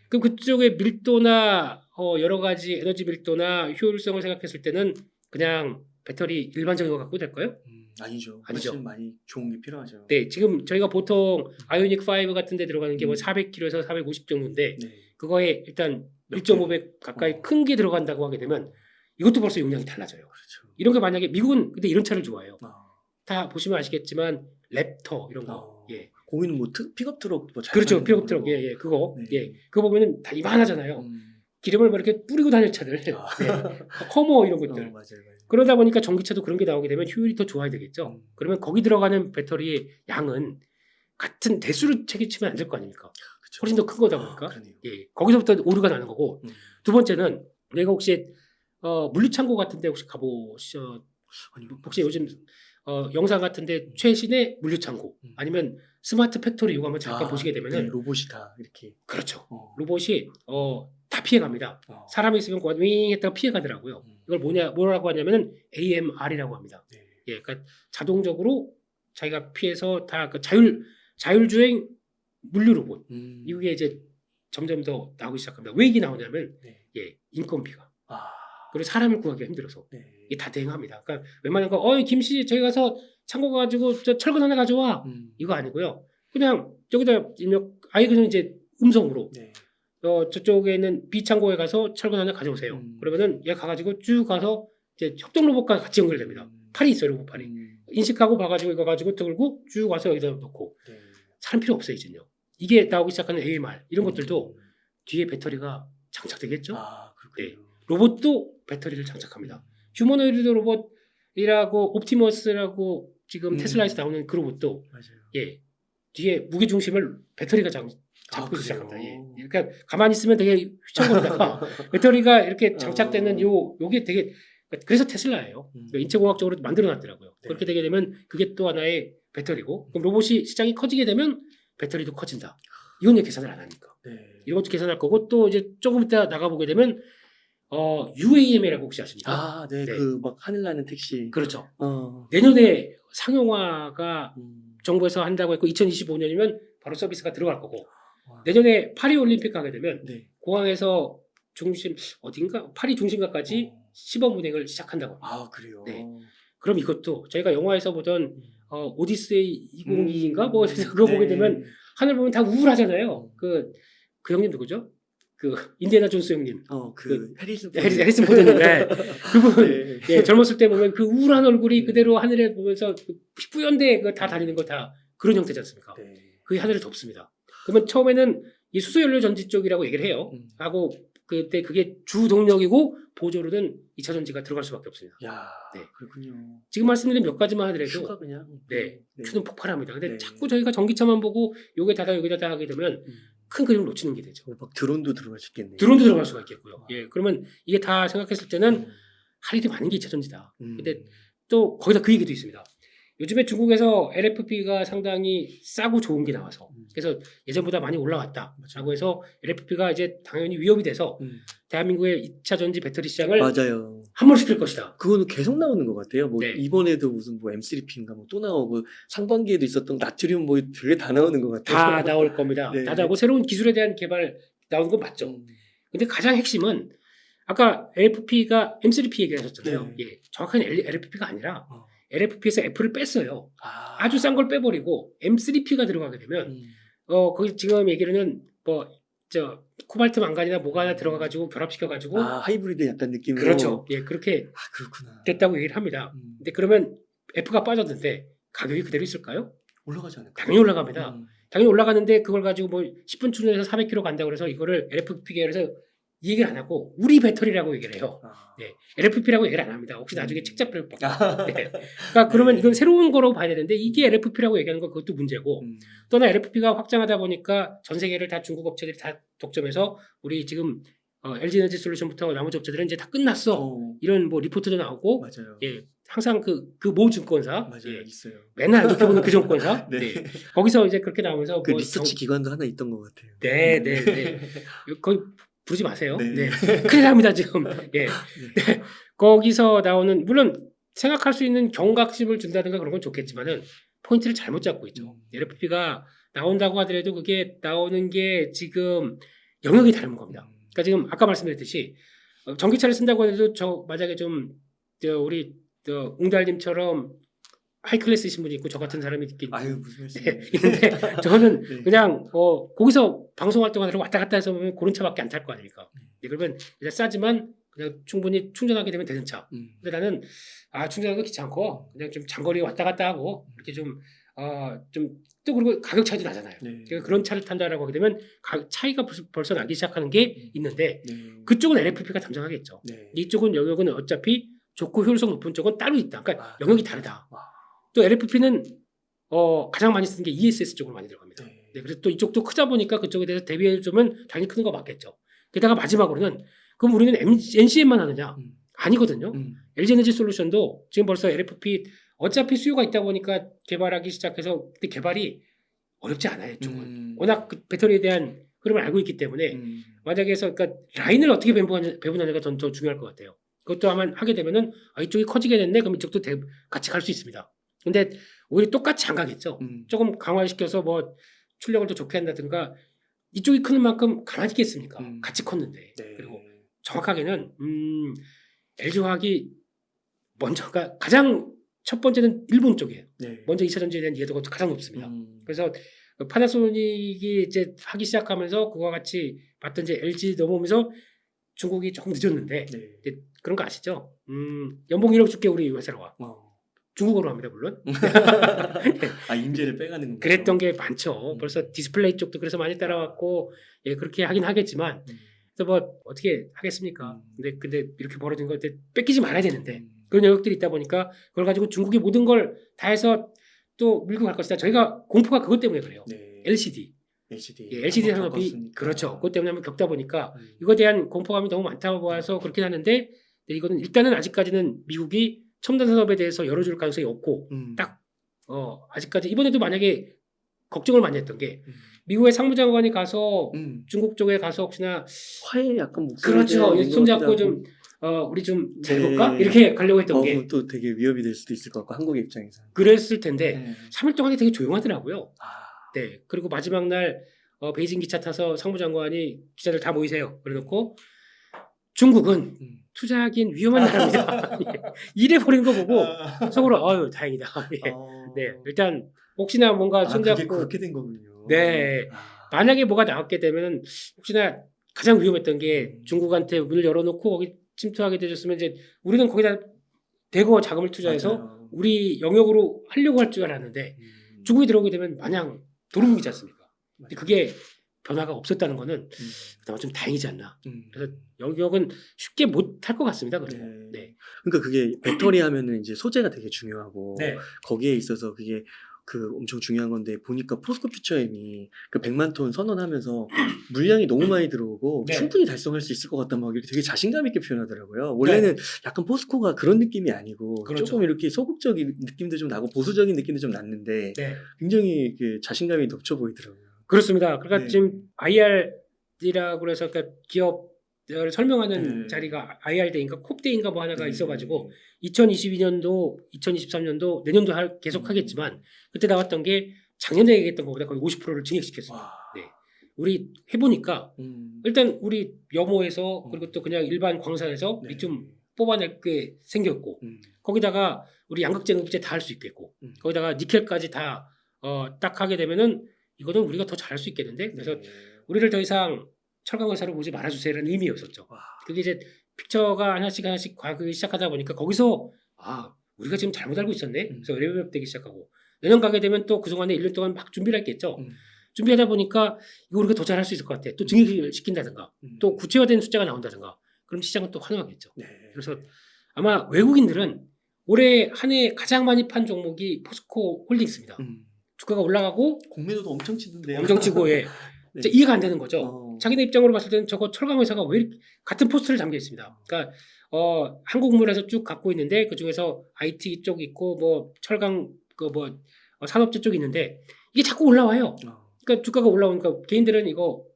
[SPEAKER 1] 그럼 그쪽의 밀도나 여러 가지 에너지 밀도나 효율성을 생각했을 때는 그냥 배터리 일반적인 거 갖고 될까요?
[SPEAKER 2] 아니죠. 훨씬 많이 좋은 게 필요하죠.
[SPEAKER 1] 네, 지금 저희가 보통 아이오닉 5 같은 데 들어가는 게 뭐 400kg에서 450 정도인데 그거에 일단 1.5배 가까이 큰 게 들어간다고 하게 되면 이것도 벌써 용량이 달라져요.
[SPEAKER 2] 그렇죠.
[SPEAKER 1] 이런 게 만약에 미국은 근데 이런 차를 좋아해요. 다 보시면 아시겠지만 랩터 이런 거.
[SPEAKER 2] 거기는 뭐 픽업 트럭 뭐 잘
[SPEAKER 1] 그렇죠. 픽업 트럭. 그거. 그거 보면은 다 이만하잖아요. 기름을 뭐 이렇게 뿌리고 다닐 차들. 커머 이런 것들.
[SPEAKER 2] 맞아요.
[SPEAKER 1] 그러다 보니까 전기차도 그런 게 나오게 되면 효율이 더 좋아야 되겠죠. 그러면 거기 들어가는 배터리의 양은 같은 대수를 책임치면 안 될 거 아닙니까? 그쵸. 훨씬 더 큰 거다 보니까. 거기서부터 오류가 나는 거고. 두 번째는 내가 혹시 물류창고 같은데 혹시 혹시 요즘 영상 같은데 최신의 물류창고 아니면 스마트 팩토리 이거 한번 잠깐 보시게 되면은
[SPEAKER 2] 로봇이 다 이렇게.
[SPEAKER 1] 그렇죠. 로봇이 다 피해갑니다. 사람이 있으면 윙 했다가 피해가더라고요. 이걸 뭐라고 하냐면은 AMR이라고 합니다. 그러니까 자동적으로 자기가 피해서 다 그 자율주행 물류 로봇. 이게 이제 점점 더 나오기 시작합니다. 왜 이게 나오냐면 인건비가. 그리고 사람을 구하기가 힘들어서 이게 다 대응합니다. 그러니까 웬만한 거 김씨 저기 가서 창고 가지고 저 철근 하나 가져와. 이거 아니고요. 그냥 저기다 그냥 이제 음성으로 저쪽에 있는 B 창고에 가서 철근 하나 가져오세요. 그러면은 얘 가가지고 쭉 가서 이제 협동 로봇과 같이 연결됩니다. 팔이 있어요, 로봇 팔이. 인식하고 봐가지고 이거 가지고 들고 쭉 와서 여기다 놓고 사람 필요 없어요 이제요. 이게 나오기 시작하는 AMR 이런 것들도 뒤에 배터리가 장착되겠죠. 로봇도 배터리를 장착합니다. 휴머노이드 로봇이라고 옵티머스라고 지금 테슬라에서 나오는 그 로봇도 뒤에 무게 중심을 배터리가 잡고
[SPEAKER 2] 그래요?
[SPEAKER 1] 시작합니다. 예. 그러니까 가만히 있으면 되게 휘청거리다가 배터리가 이렇게 장착되는 요게 되게 그래서 테슬라예요. 그러니까 인체공학적으로 만들어놨더라고요.
[SPEAKER 2] 네.
[SPEAKER 1] 그렇게 되게 되면 그게 또 하나의 배터리고 그럼 로봇이 시장이 커지게 되면 배터리도 커진다. 이건 왜 계산을 안 하니까.
[SPEAKER 2] 네.
[SPEAKER 1] 이것도 계산할 거고 또 이제 조금 이따 나가보게 되면 UAM이라고 혹시 아십니까?
[SPEAKER 2] 네.
[SPEAKER 1] 네.
[SPEAKER 2] 그 막 하늘 나는 택시.
[SPEAKER 1] 그렇죠.
[SPEAKER 2] 어.
[SPEAKER 1] 내년에 상용화가
[SPEAKER 2] 음.
[SPEAKER 1] 정부에서 한다고 했고 2025년이면 바로 서비스가 들어갈 거고
[SPEAKER 2] 와.
[SPEAKER 1] 내년에 파리 올림픽 가게 되면
[SPEAKER 2] 네.
[SPEAKER 1] 공항에서 중심 어딘가 파리 중심가까지 시범 운행을 시작한다고 합니다.
[SPEAKER 2] 그래요.
[SPEAKER 1] 네. 그럼 이것도 저희가 영화에서 보던 오디세이 2022인가 뭐 그거
[SPEAKER 2] 네.
[SPEAKER 1] 보게 되면 하늘 보면 다 우울하잖아요. 그 형님 누구죠? 그 인디애나 존스 형님. 해리슨 포드님. 네. 그분
[SPEAKER 2] 네.
[SPEAKER 1] 예, 젊었을 때 보면 그 우울한 얼굴이 그대로 하늘에 보면서 그 뿌연데 다 다니는 거 다 그런 형태지 않습니까?
[SPEAKER 2] 네.
[SPEAKER 1] 그게 하늘을 덮습니다. 그러면 처음에는 이 수소연료 전지 쪽이라고 얘기를 해요. 하고 그때 그게 주 동력이고 보조로는 2차 전지가 들어갈 수밖에 없습니다.
[SPEAKER 2] 야,
[SPEAKER 1] 네.
[SPEAKER 2] 그렇군요.
[SPEAKER 1] 지금 말씀드린 몇 가지만 하더라도
[SPEAKER 2] 슈가 그냥
[SPEAKER 1] 큐는 폭발합니다. 근데
[SPEAKER 2] 네.
[SPEAKER 1] 자꾸 저희가 전기차만 보고 요게 다다 여기 다다 하게 되면 큰 그림을 놓치는 게 되죠.
[SPEAKER 2] 막 드론도 들어갈 수 있겠네요.
[SPEAKER 1] 드론도 들어갈 수가 있겠고요. 예, 그러면 이게 다 생각했을 때는 할 일이 많은 게 2차 전지다. 근데 또 거기다 그 얘기도 있습니다. 요즘에 중국에서 LFP가 상당히 싸고 좋은 게 나와서 그래서 예전보다 많이 올라왔다라고 해서 LFP가 이제 당연히 위협이 돼서 대한민국의 2차 전지 배터리 시장을
[SPEAKER 2] 맞아요.
[SPEAKER 1] 함몰시킬 것이다.
[SPEAKER 2] 그거는 계속 나오는 것 같아요. 뭐
[SPEAKER 1] 네.
[SPEAKER 2] 이번에도 무슨 뭐 M3P인가 뭐 또 나오고 상반기에도 있었던 나트륨 뭐 되게 다 나오는 것 같아요.
[SPEAKER 1] 다 나올 겁니다.
[SPEAKER 2] 네.
[SPEAKER 1] 다 나오고 새로운 기술에 대한 개발 나오는 건 맞죠. 근데 가장 핵심은 아까 LFP가 M3P 얘기하셨잖아요.
[SPEAKER 2] 네.
[SPEAKER 1] 예, 정확한 LFP가 아니라 LFP에서 F를 뺐어요. 아주 싼 걸 빼버리고 M3P가 들어가게 되면 거기 지금 얘기로는 코발트 망간이나 뭐가 하나 들어가가지고 결합시켜가지고
[SPEAKER 2] 하이브리드 약간 느낌으로.
[SPEAKER 1] 그렇죠. 예, 그렇게
[SPEAKER 2] 그렇구나.
[SPEAKER 1] 됐다고 얘기를 합니다. 근데 그러면 F가 빠졌는데 가격이 그대로 있을까요?
[SPEAKER 2] 올라가지 않을까요?
[SPEAKER 1] 당연히 올라갑니다. 당연히 올라가는데 그걸 가지고 뭐 10분 충전해서 400km 간다고 그래서 이거를 LFP 계열에서 이 얘기를 안 하고 우리 배터리라고 얘기를 해요. 네, LFP라고 얘기를 안 합니다. 혹시 나중에 책 잡힐 것 같아요. 네. 그러니까 그러면 이건 새로운 거라고 봐야 되는데 이게 LFP라고 얘기하는 건 그것도 문제고 또나 LFP가 확장하다 보니까 전 세계를 다 중국 업체들이 다 독점해서 우리 지금 LG에너지 솔루션부터 나머지 업체들은 이제 다 끝났어. 이런 뭐 리포트도 나오고
[SPEAKER 2] 맞아요.
[SPEAKER 1] 예, 항상 그 모 증권사
[SPEAKER 2] 맞아요.
[SPEAKER 1] 예,
[SPEAKER 2] 있어요.
[SPEAKER 1] 맨날 이렇게 보는 그 증권사
[SPEAKER 2] 네.
[SPEAKER 1] 네. 거기서 이제 그렇게 나오면서
[SPEAKER 2] 그 리서치 기관도 하나 있던 것 같아요.
[SPEAKER 1] 네. 거기 부르지 마세요.
[SPEAKER 2] 네.
[SPEAKER 1] 네. 큰일 납니다, 지금. 예. 네. 거기서 나오는, 물론 생각할 수 있는 경각심을 준다든가 그런 건 좋겠지만은 포인트를 잘못 잡고 있죠. LFP가 나온다고 하더라도 그게 나오는 게 지금 영역이 다른 겁니다. 그러니까 지금 아까 말씀드렸듯이 전기차를 쓴다고 해도 만약에 우리 웅달님처럼 하이클래스이신 분이 있고 저 같은 사람이 있긴
[SPEAKER 2] 무슨 말씀이에요.
[SPEAKER 1] 있는데 저는
[SPEAKER 2] 네.
[SPEAKER 1] 그냥 거기서 방송 활동하느라 왔다 갔다 해서 보면 그런 차밖에 안 탈 거 아닙니까? 그러면 일단 싸지만 그냥 충분히 충전하게 되면 되는 차. 근데 나는 충전하는 거 귀찮고 그냥 좀 장거리 왔다 갔다 하고 이렇게 좀 또 그리고 가격 차이도 나잖아요.
[SPEAKER 2] 네.
[SPEAKER 1] 그러니까 그런 차를 탄다라고 하게 되면 차이가 벌써 나기 시작하는 게 있는데
[SPEAKER 2] 네.
[SPEAKER 1] 그쪽은 LFP가 담당하겠죠.
[SPEAKER 2] 네.
[SPEAKER 1] 이쪽은 영역은 어차피 좋고 효율성 높은 쪽은 따로 있다. 그러니까 영역이 다르다.
[SPEAKER 2] 와.
[SPEAKER 1] 또 LFP는 가장 많이 쓰는 게 ESS 쪽으로 많이 들어갑니다.
[SPEAKER 2] 네.
[SPEAKER 1] 네, 그래서 또 이쪽도 크다 보니까 그쪽에 대해서 대비해주면 당연히 큰 거 맞겠죠. 게다가 마지막으로는 그럼 우리는 NCM만 하느냐? 아니거든요. LG에너지 솔루션도 지금 벌써 LFP 어차피 수요가 있다 보니까 개발하기 시작해서 근데 개발이 어렵지 않아요. 이쪽은. 워낙 그 배터리에 대한 흐름을 알고 있기 때문에 만약에 해서 그러니까 라인을 어떻게 배분하느냐가 더 중요할 것 같아요. 그것도 하면 하게 되면은 이쪽이 커지게 됐네. 그럼 이쪽도 같이 갈 수 있습니다. 근데 오히려 똑같이 안 가겠죠. 조금 강화시켜서 뭐 출력을 더 좋게 한다든가 이쪽이 크는 만큼 가만히 있겠습니까? 같이 컸는데.
[SPEAKER 2] 네.
[SPEAKER 1] 그리고 정확하게는 LG화학이 먼저가 가장 첫 번째는 일본 쪽이에요.
[SPEAKER 2] 네.
[SPEAKER 1] 먼저 2차 전지에 대한 이해도가 가장 높습니다. 그래서 파나소닉이 이제 하기 시작하면서 그와 같이 봤던 이제 LG 넘어오면서 중국이 조금 늦었는데
[SPEAKER 2] 네.
[SPEAKER 1] 그런 거 아시죠? 연봉 1억 줄게 우리 회사로 와. 중국어로 합니다 물론.
[SPEAKER 2] 인재를 빼가는 건가요?
[SPEAKER 1] 그랬던 게 많죠. 벌써 디스플레이 쪽도 그래서 많이 따라왔고 예 그렇게 하긴 하겠지만 그래서 뭐 어떻게 하겠습니까? 근데 이렇게 벌어진 걸 뺏기지 말아야 되는데 그런 영역들이 있다 보니까 그걸 가지고 중국이 모든 걸 다 해서 또 밀고 갈 것이다. 저희가 공포가 그것 때문에 그래요.
[SPEAKER 2] 네.
[SPEAKER 1] LCD.
[SPEAKER 2] LCD.
[SPEAKER 1] 예, LCD
[SPEAKER 2] 한번
[SPEAKER 1] 산업이
[SPEAKER 2] 겪었으니까.
[SPEAKER 1] 그렇죠. 그것 때문에 한번 겪다 보니까
[SPEAKER 2] 음.
[SPEAKER 1] 이거에 대한 공포감이 너무 많다고 봐서 그렇긴 하는데 이거는 일단은 아직까지는 미국이 첨단 산업에 대해서 열어줄 가능성이 없고 딱 아직까지 이번에도 만약에 걱정을 많이 했던 게 미국의 상무장관이 가서 중국 쪽에 가서 혹시나
[SPEAKER 2] 화해 약간 목소리
[SPEAKER 1] 그렇죠. 손잡고 좀 우리 좀 잘해볼까? 이렇게 가려고 했던 게
[SPEAKER 2] 또 되게 위협이 될 수도 있을 것 같고 한국의 입장에서.
[SPEAKER 1] 그랬을 텐데
[SPEAKER 2] 네.
[SPEAKER 1] 3일 동안에 되게 조용하더라고요.
[SPEAKER 2] 아.
[SPEAKER 1] 네. 그리고 마지막 날 베이징 기차 타서 상무장관이 기자들 다 모이세요. 그래놓고 중국은 투자하기엔 위험한 나라입니다. 이래 버리는 거 보고 속으로 아유 다행이다. 예. 네. 일단 혹시나 뭔가
[SPEAKER 2] 그게
[SPEAKER 1] 손잡고
[SPEAKER 2] 그렇게 된 거군요.
[SPEAKER 1] 네. 만약에 뭐가 나왔게 되면 혹시나 가장 위험했던 게 중국한테 문을 열어놓고 거기 침투하게 되셨으면 이제 우리는 거기다 대거 자금을 투자해서
[SPEAKER 2] 맞아요.
[SPEAKER 1] 우리 영역으로 하려고 할 줄 알았는데 중국이 들어오게 되면 마냥 도루묵이지 않습니까? 근데 그게 변화가 없었다는 거는 그나마 좀 다행이지 않나. 그래서 영역은 쉽게 못 할 것 같습니다. 그리고 네.
[SPEAKER 2] 그러니까 그게 배터리 하면은 이제 소재가 되게 중요하고
[SPEAKER 1] 네.
[SPEAKER 2] 거기에 있어서 그게 그 엄청 중요한 건데 보니까 포스코 퓨처엠이 그 100만 톤 선언하면서 물량이 너무 많이 들어오고
[SPEAKER 1] 네.
[SPEAKER 2] 충분히 달성할 수 있을 것 같다 막 이렇게 되게 자신감 있게 표현하더라고요. 원래는 약간 포스코가 그런 느낌이 아니고
[SPEAKER 1] 그렇죠.
[SPEAKER 2] 조금 이렇게 소극적인 느낌도 좀 나고 보수적인 느낌도 좀 났는데
[SPEAKER 1] 네.
[SPEAKER 2] 굉장히 그 자신감이 넘쳐 보이더라고요.
[SPEAKER 1] 그렇습니다. 그러니까
[SPEAKER 2] 네.
[SPEAKER 1] 지금 IRD라고 해서 그러니까 기업을 설명하는
[SPEAKER 2] 네.
[SPEAKER 1] 자리가 IRD인가 콥데이인가 뭐 하나가 있어가지고 2022년도, 2023년도 내년도 계속 하겠지만 그때 나왔던 게 작년에 얘기했던 것보다 거의 50%를 증액시켰습니다.
[SPEAKER 2] 와.
[SPEAKER 1] 네. 우리 해보니까 일단 우리 염호에서 그리고 또 그냥 일반 광산에서
[SPEAKER 2] 네.
[SPEAKER 1] 리튬 뽑아낼 게 생겼고 거기다가 우리 양극재, 음극재 다 할 수 있겠고 거기다가 니켈까지 다 딱 하게 되면은 이거는 우리가 더 잘할 수 있겠는데 그래서 우리를 더 이상 철강 회사로 보지 말아주세요라는 의미였었죠.
[SPEAKER 2] 와.
[SPEAKER 1] 그게 이제 픽처가 하나씩 가기 시작하다 보니까 거기서 우리가 지금 잘못 알고 있었네. 그래서 레벨업되기 시작하고 내년 가게 되면 또 그동안에 1년 동안 막 준비를 했겠죠. 준비하다 보니까 이거 우리가 더 잘할 수 있을 것 같아. 또 증액을 시킨다든가 또 구체화된 숫자가 나온다든가 그럼 시장은 또 환호하겠죠.
[SPEAKER 2] 네.
[SPEAKER 1] 그래서 아마 외국인들은 올해 한 해 가장 많이 판 종목이 포스코 홀딩스입니다. 주가가 올라가고
[SPEAKER 2] 공매도도 엄청 치던데요.
[SPEAKER 1] 엄청 치고 예.
[SPEAKER 2] 네.
[SPEAKER 1] 이해가 안 되는 거죠. 자기네 입장으로 봤을 때는 저거 철강 회사가 왜 이렇게 같은 포스트를 담겨 있습니다. 그러니까 한국물에서 쭉 갖고 있는데 그 중에서 IT 쪽 있고 뭐 철강 산업재 쪽 있는데 이게 자꾸 올라와요. 그러니까 주가가 올라오니까 개인들은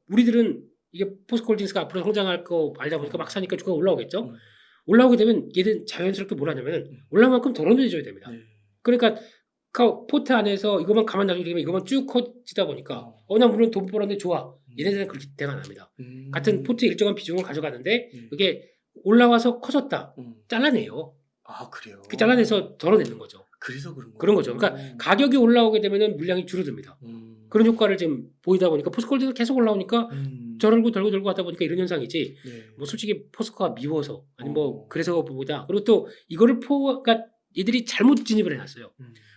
[SPEAKER 1] 우리들은 이게 포스코홀딩스가 앞으로 성장할 거 알다 보니까 막 사니까 주가가 올라오겠죠. 올라오게 되면 얘는 자연스럽게 뭘 하냐면은 올라온 만큼 덜어내줘야 됩니다. 그러니까 포트 안에서 이것만 가만 놔두게 되면 이것만 쭉 커지다 보니까 나 물론 돈 벌었는데 좋아. 얘네들은 그렇게 대응 안 합니다. 같은 포트의 일정한 비중을 가져가는데 그게 올라와서 커졌다. 잘라내요.
[SPEAKER 2] 아 그래요?
[SPEAKER 1] 그 잘라내서 덜어내는 거죠.
[SPEAKER 2] 그래서
[SPEAKER 1] 그런 거죠. 그러니까 가격이 올라오게 되면은 물량이 줄어듭니다. 그런 효과를 지금 보이다 보니까 포스코홀딩스가 계속 올라오니까 저럴고 들고 하다 보니까 이런 현상이지. 뭐 솔직히 포스코가 미워서 아니 뭐 그래서 보다. 그리고 또 이거를 그러니까 이들이 잘못 진입을 해놨어요.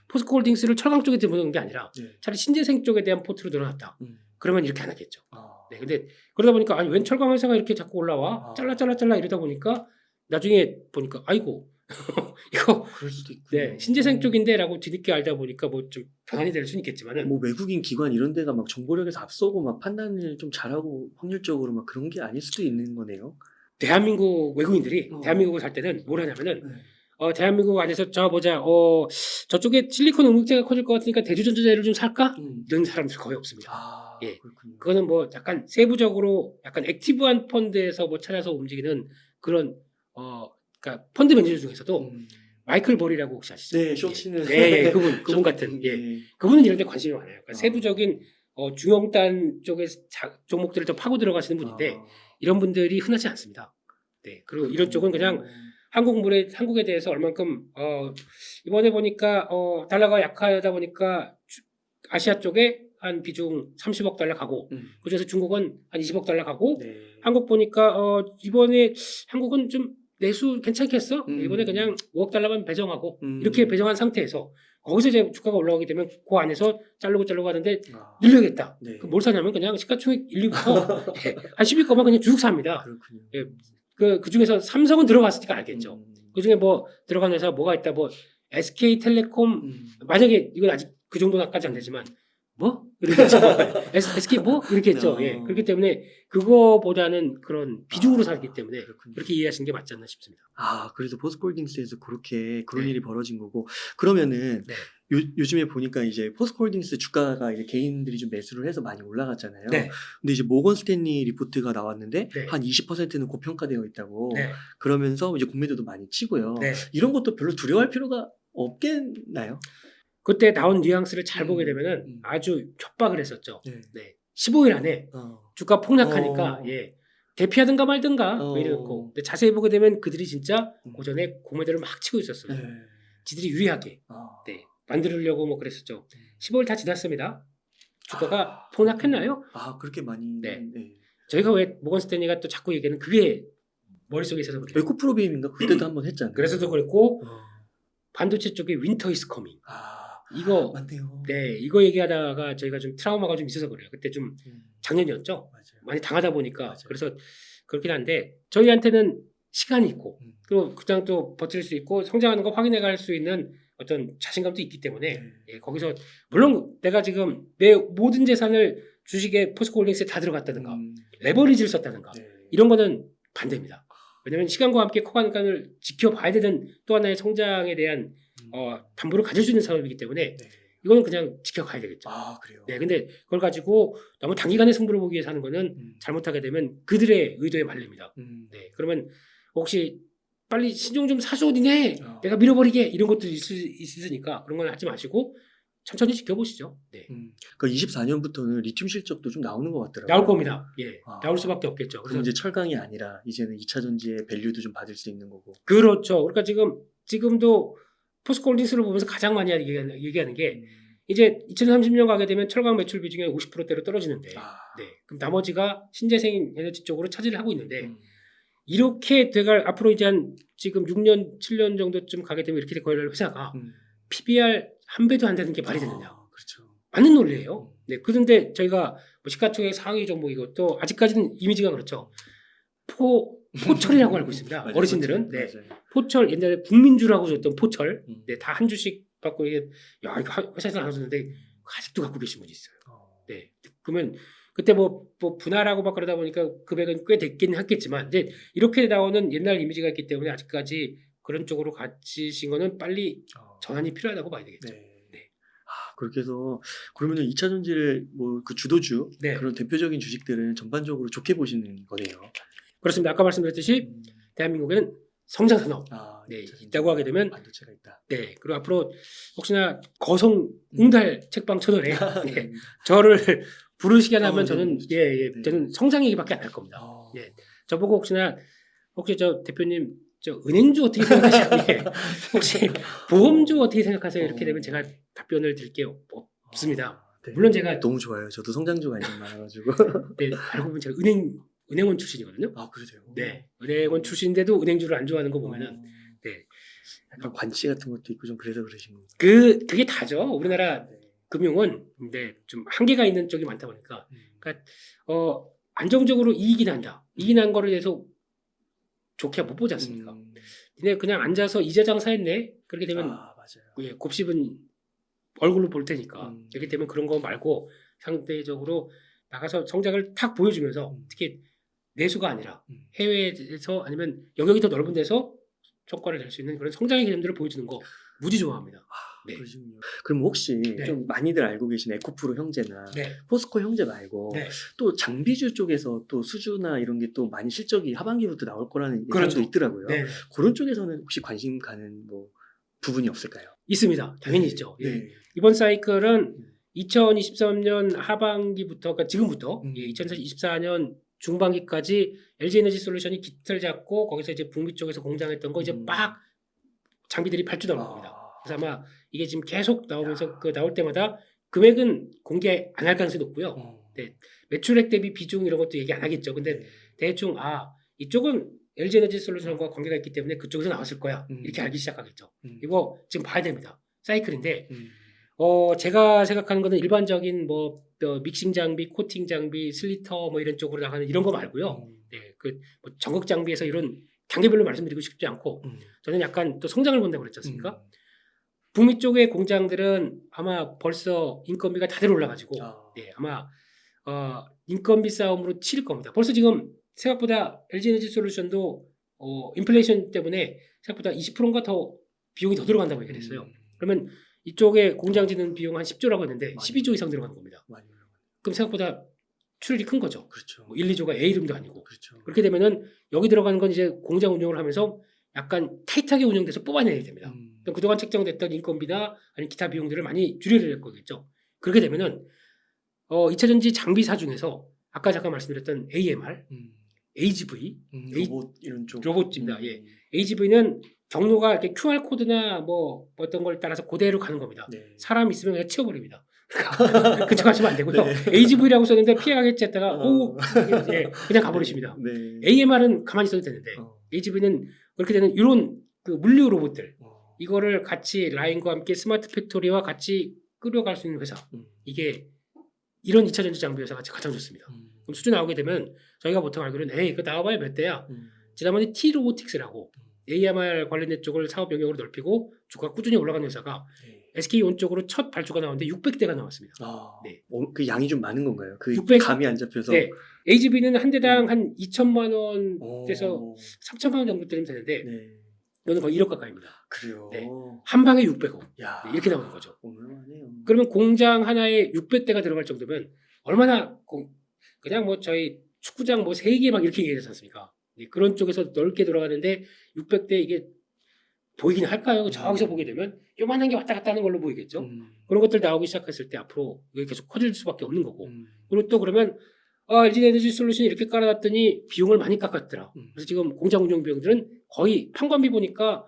[SPEAKER 1] 포스코홀딩스를 철강 쪽에 집어넣은 게 아니라 차라리 신재생 쪽에 대한 포트로 늘어났다. 그러면 이렇게 안 하겠죠. 네, 근데 그러다 보니까 아니 웬 철강 회사가 이렇게 자꾸 올라와 잘라 이러다 보니까 나중에 보니까 아이고 이거
[SPEAKER 2] 그럴 수도 있고.
[SPEAKER 1] 네, 신재생 쪽인데라고 뒤늦게 알다 보니까 뭐 좀 변환이 될 수는 있겠지만은
[SPEAKER 2] 뭐 외국인 기관 이런 데가 막 정보력에서 앞서고 막 판단을 좀 잘하고 확률적으로 막 그런 게 아닐 수도 있는 거네요.
[SPEAKER 1] 대한민국 외국인들이 대한민국을 살 때는 뭘 하냐면은 대한민국 안에서 저쪽에 실리콘 음극재가 커질 것 같으니까 대주전자재를 좀 살까? 이런 사람들 거의 없습니다. 예.
[SPEAKER 2] 그렇군요.
[SPEAKER 1] 그거는 뭐 약간 세부적으로 약간 액티브한 펀드에서 뭐 찾아서 움직이는 그런 그러니까 펀드 매니저 중에서도 마이클 버리라고 혹시 아시죠?
[SPEAKER 2] 네, 쇼치는
[SPEAKER 1] 예, 그분 같은 그분은 이런 데 관심이 많아요. 그러니까 세부적인 중형단 쪽의 종목들을 좀 파고 들어가시는 분인데 이런 분들이 흔하지 않습니다. 네. 그리고 이런 쪽은 그냥 한국에 대해서 얼만큼 이번에 보니까 달러가 약하다 보니까 아시아 쪽에 한 비중 30억 달러 가고 그중에서 중국은 한 20억 달러 가고 한국 보니까 이번에 한국은 좀 내수 괜찮겠어? 이번에 그냥 5억 달러만 배정하고 이렇게 배정한 상태에서 거기서 이제 주가가 올라오게 되면 그 안에서 자르고 하는데 늘려야겠다. 그럼 뭘 사냐면 그냥 시가총액 1, 2부터 한 10위권만 그냥 쭉 삽니다. 예, 그 중에서 삼성은 들어갔으니까 알겠죠. 그 중에 뭐 들어간 회사 뭐가 있다, 뭐 SK텔레콤 만약에 이건 아직 그 정도까지 안 되지만 뭐 이렇게 했죠. SK 뭐 이렇게 했죠. 예. 그렇기 때문에 그거보다는 그런 비중으로 살기 때문에
[SPEAKER 2] 그렇군요.
[SPEAKER 1] 그렇게 이해하시는 게 맞지 않나 싶습니다.
[SPEAKER 2] 그래서 포스코홀딩스에서 그런
[SPEAKER 1] 네.
[SPEAKER 2] 일이 벌어진 거고 그러면은
[SPEAKER 1] 네.
[SPEAKER 2] 요즘에 보니까 이제 포스코홀딩스 주가가 이제 개인들이 좀 매수를 해서 많이 올라갔잖아요.
[SPEAKER 1] 네.
[SPEAKER 2] 근데 이제 모건 스탠리 리포트가 나왔는데
[SPEAKER 1] 네.
[SPEAKER 2] 한 20%는 고평가되어 있다고.
[SPEAKER 1] 네.
[SPEAKER 2] 그러면서 이제 공매도도 많이 치고요.
[SPEAKER 1] 네.
[SPEAKER 2] 이런 것도 별로 두려워할 필요가 없겠나요?
[SPEAKER 1] 그때 나온 뉘앙스를 잘 보게 되면은 아주 협박을 했었죠.
[SPEAKER 2] 네.
[SPEAKER 1] 네. 15일 안에 주가 폭락하니까
[SPEAKER 2] 어.
[SPEAKER 1] 예. 대피하든가 말든가
[SPEAKER 2] 어.
[SPEAKER 1] 뭐 이랬고 근데 자세히 보게 되면 그들이 진짜 고전에 공매도를 막 치고 있었어요.
[SPEAKER 2] 네.
[SPEAKER 1] 지들이 유리하게 네. 만들려고 뭐 그랬었죠. 15일 다 지났습니다. 주가가 폭락했나요?
[SPEAKER 2] 그렇게 많이.
[SPEAKER 1] 네. 저희가 왜 모건 스탠리가 또 자꾸 얘기하는 그게 머릿속에 있어서 그래요.
[SPEAKER 2] 에코프로비엠인가 그때도 한번 했잖아요.
[SPEAKER 1] 그래서도 그랬고 반도체 쪽에 윈터 이즈 커밍. 이거
[SPEAKER 2] 맞네요.
[SPEAKER 1] 네, 이거 얘기하다가 저희가 좀 트라우마가 좀 있어서 그래요. 그때 좀 작년이었죠.
[SPEAKER 2] 맞아요.
[SPEAKER 1] 많이 당하다 보니까
[SPEAKER 2] 맞아요.
[SPEAKER 1] 그래서 그렇긴 한데 저희한테는 시간이 있고 또 그냥 또 버틸 수 있고 성장하는 거 확인해 갈 수 있는 어떤 자신감도 있기 때문에 예, 거기서 물론 내가 지금 내 모든 재산을 주식에 포스코홀딩스에 다 들어갔다든가 레버리지를 썼다든가 이런 거는 반대입니다. 왜냐하면 시간과 함께 커가는 걸 지켜봐야 되는 또 하나의 성장에 대한 담보를 가질 수 있는 산업이기 때문에 이거는 그냥 지켜가야 되겠죠.
[SPEAKER 2] 그래요.
[SPEAKER 1] 네, 근데 그걸 가지고 너무 단기간에 승부를 보기 위해서 하는 거는 잘못하게 되면 그들의 의도에 말립니다. 네, 그러면 혹시 빨리 신종 좀 사줘 니네 내가 밀어버리게 이런 것도 있으니까 그런 건 하지 마시고 천천히 지켜보시죠. 네.
[SPEAKER 2] 그러니까 24년부터는 리튬 실적도 좀 나오는 것 같더라고요.
[SPEAKER 1] 나올 겁니다. 예, 나올 수밖에 없겠죠.
[SPEAKER 2] 그럼 이제 철강이 아니라 이제는 2차 전지의 밸류도 좀 받을 수 있는 거고.
[SPEAKER 1] 그렇죠. 그러니까 지금도 포스코홀딩스를 보면서 가장 많이 얘기하는 게 이제 2030년 가게 되면 철강 매출 비중이 50%대로 떨어지는데, 네, 그럼 나머지가 신재생 에너지 쪽으로 차지를 하고 있는데 이렇게 돼갈 앞으로 이제 한 지금 6년, 7년 정도쯤 가게 되면 이렇게 될 회사가 PBR 한 배도 안 되는 게 말이 되느냐?
[SPEAKER 2] 그렇죠.
[SPEAKER 1] 맞는 논리예요. 네, 그런데 저희가 뭐 시가총액 상위 종목 이것도 아직까지는 이미지가 그렇죠. 포철이라고 알고 있습니다.
[SPEAKER 2] 맞아요,
[SPEAKER 1] 어르신들은
[SPEAKER 2] 맞아요.
[SPEAKER 1] 네, 포철 옛날에 국민주라고 줬던 포철, 네, 다 한 주씩 받고 이게 이거 회사에서 나눴는데 아직도 갖고 계신 분이 있어요. 네, 그러면 그때 뭐 분할하고 막 그러다 보니까 금액은 꽤 됐긴 했겠지만 이제 이렇게 나오는 옛날 이미지가 있기 때문에 아직까지 그런 쪽으로 가지신 거는 빨리 전환이 필요하다고 봐야 되겠죠.
[SPEAKER 2] 네. 그렇게 해서 그러면은 2차 전지를 뭐 그 주도주 그런 대표적인 주식들은 전반적으로 좋게 보시는 거네요.
[SPEAKER 1] 그렇습니다. 아까 말씀드렸듯이 대한민국에는 성장 산업 네, 있다고 하게 되면
[SPEAKER 2] 반도체가 있다.
[SPEAKER 1] 네, 그리고 앞으로 혹시나 거성 웅달 책방 채널에 네, 저를 부르시게 하면 저는 저는 성장 얘기밖에 안 할 겁니다. 네, 저보고 혹시 저 대표님 저 은행주 어떻게 생각하시나요? 혹시 보험주 어떻게 생각하세요? 이렇게 되면 제가 답변을 드릴게요. 없습니다.
[SPEAKER 2] 네.
[SPEAKER 1] 물론 제가
[SPEAKER 2] 너무 좋아요. 저도 성장주 관심 많아가지고.
[SPEAKER 1] 네, 알고 보면 제가 은행원 출신이거든요.
[SPEAKER 2] 그러세요?
[SPEAKER 1] 네, 은행원 출신인데도 은행주를 안 좋아하는 거 보면은 네,
[SPEAKER 2] 약간 관치 같은 것도 있고 좀 그래서 그러신 건가요?
[SPEAKER 1] 그게 다죠. 우리나라 금융은 좀 한계가 있는 쪽이 많다 보니까, 그러니까 안정적으로 이익이 난다. 이익이 난 거를 해서 좋게 못 보지 않습니까? 근데 그냥 앉아서 이자 장사했네. 그렇게 되면
[SPEAKER 2] 맞아요.
[SPEAKER 1] 곱씹은 얼굴로 볼 테니까. 그렇기 때문에 그런 거 말고 상대적으로 나가서 성장을 탁 보여주면서 특히 내수가 아니라 해외에서 아니면 영역이 더 넓은 데서 성과를 낼 수 있는 그런 성장의 개념들을 보여주는 거 무지 좋아합니다. 네.
[SPEAKER 2] 그러시군요. 그럼 혹시 좀 많이들 알고 계신 에코프로 형제나 포스코 형제 말고 또 장비주 쪽에서 또 수주나 이런 게 또 많이 실적이 하반기부터 나올 거라는 예상도 있더라고요. 그런 쪽에서는 혹시 관심 가는 뭐 부분이 없을까요?
[SPEAKER 1] 있습니다. 당연히 있죠. 이번 사이클은 2023년 하반기부터, 그러니까 지금부터 2024년 중반기까지 LG에너지솔루션이 기틀 잡고 거기서 이제 북미 쪽에서 공장했던 거 이제 막 장비들이 발주 나올 겁니다. 그래서 아마 이게 지금 계속 나오면서 나올 때마다 금액은 공개 안 할 가능성이 높고요. 네, 매출액 대비 비중 이런 것도 얘기 안 하겠죠. 근데 대충 이쪽은 LG에너지솔루션과 관계가 있기 때문에 그쪽에서 나왔을 거야. 이렇게 알기 시작하겠죠. 이거 지금 봐야 됩니다. 사이클인데 제가 생각하는 거는 일반적인 뭐 믹싱 장비, 코팅 장비, 슬리터 뭐 이런 쪽으로 나가는 이런 거 말고요. 네, 뭐 전극 장비에서 이런 단계별로 말씀드리고 싶지 않고 저는 약간 또 성장을 본다고 그랬지 않습니까? 북미 쪽의 공장들은 아마 벌써 인건비가 다들 올라가지고 네, 아마 인건비 싸움으로 치를 겁니다. 벌써 지금 생각보다 LG에너지솔루션도 인플레이션 때문에 생각보다 20%인가 더 비용이 더 들어간다고 얘기를 했어요. 그러면 이쪽에 공장 짓는 비용 한 10조라고 했는데 12조 이상 들어가는 겁니다. 그럼 생각보다 출혈이 큰 거죠.
[SPEAKER 2] 그렇죠.
[SPEAKER 1] 뭐 1, 2조가 A 이름도 아니고.
[SPEAKER 2] 그렇죠.
[SPEAKER 1] 그렇게 되면은 여기 들어가는 건 이제 공장 운영을 하면서 약간 타이트하게 운영돼서 뽑아내야 됩니다. 그럼 그동안 책정됐던 인건비나 아니면 기타 비용들을 많이 줄여야 될 거겠죠. 그렇게 되면은 2차 전지 장비사 중에서 아까 잠깐 말씀드렸던 AMR, AGV,
[SPEAKER 2] 로봇 이런 쪽
[SPEAKER 1] 로봇입니다. 예. AGV는 경로가 이렇게 QR 코드나 뭐 어떤 걸 따라서 그대로 가는 겁니다.
[SPEAKER 2] 네.
[SPEAKER 1] 사람 있으면 그냥 치워버립니다. 그쪽 하시면 안 되고요. 네. AGV라고 썼는데 피해가겠지 했다가 예, 그냥 가버리십니다.
[SPEAKER 2] 네.
[SPEAKER 1] AMR은 가만히 있어도 되는데 AGV는 그렇게 되는 이런 그 물류 로봇들 이거를 같이 라인과 함께 스마트 팩토리와 같이 끌어갈 수 있는 회사 이게 이런 2차 전지 장비 회사가 가장 좋습니다. 그럼 수주 나오게 되면 저희가 보통 알기로는 이거 나와봐야 몇 대야. 지난번에 T-로보틱스라고 AMR 관련된 쪽을 사업 영역으로 넓히고 주가가 꾸준히 올라가는 회사가 SK온 쪽으로 첫 발주가 나왔는데 600대가 나왔습니다.
[SPEAKER 2] 네. 그 양이 좀 많은 건가요? 그
[SPEAKER 1] 600,
[SPEAKER 2] 감이 안 잡혀서.
[SPEAKER 1] 네. AGV는 한 대당 한 2천만 원에서 3천만 원 정도 되면 되는데 이거는 거의 1억 가까이입니다.
[SPEAKER 2] 그래요.
[SPEAKER 1] 네. 한 방에 600억. 네, 이렇게 나오는 거죠.
[SPEAKER 2] 어마어마하네요.
[SPEAKER 1] 그러면 공장 하나에 600대가 들어갈 정도면 얼마나 그냥 뭐 저희 축구장 뭐 3개 막 이렇게 얘기하지 않습니까? 네, 그런 쪽에서 넓게 돌아가는데 600대 이게 보이긴 할까요? 저기서 보게 되면 요만한 게 왔다 갔다 하는 걸로 보이겠죠. 그런 것들 나오기 시작했을 때 앞으로 이게 계속 커질 수밖에 없는 거고. 그리고 또 그러면 LG에너지솔루션이 이렇게 깔아놨더니 비용을 많이 깎았더라. 그래서 지금 공장 운영 비용들은 거의 판관비 보니까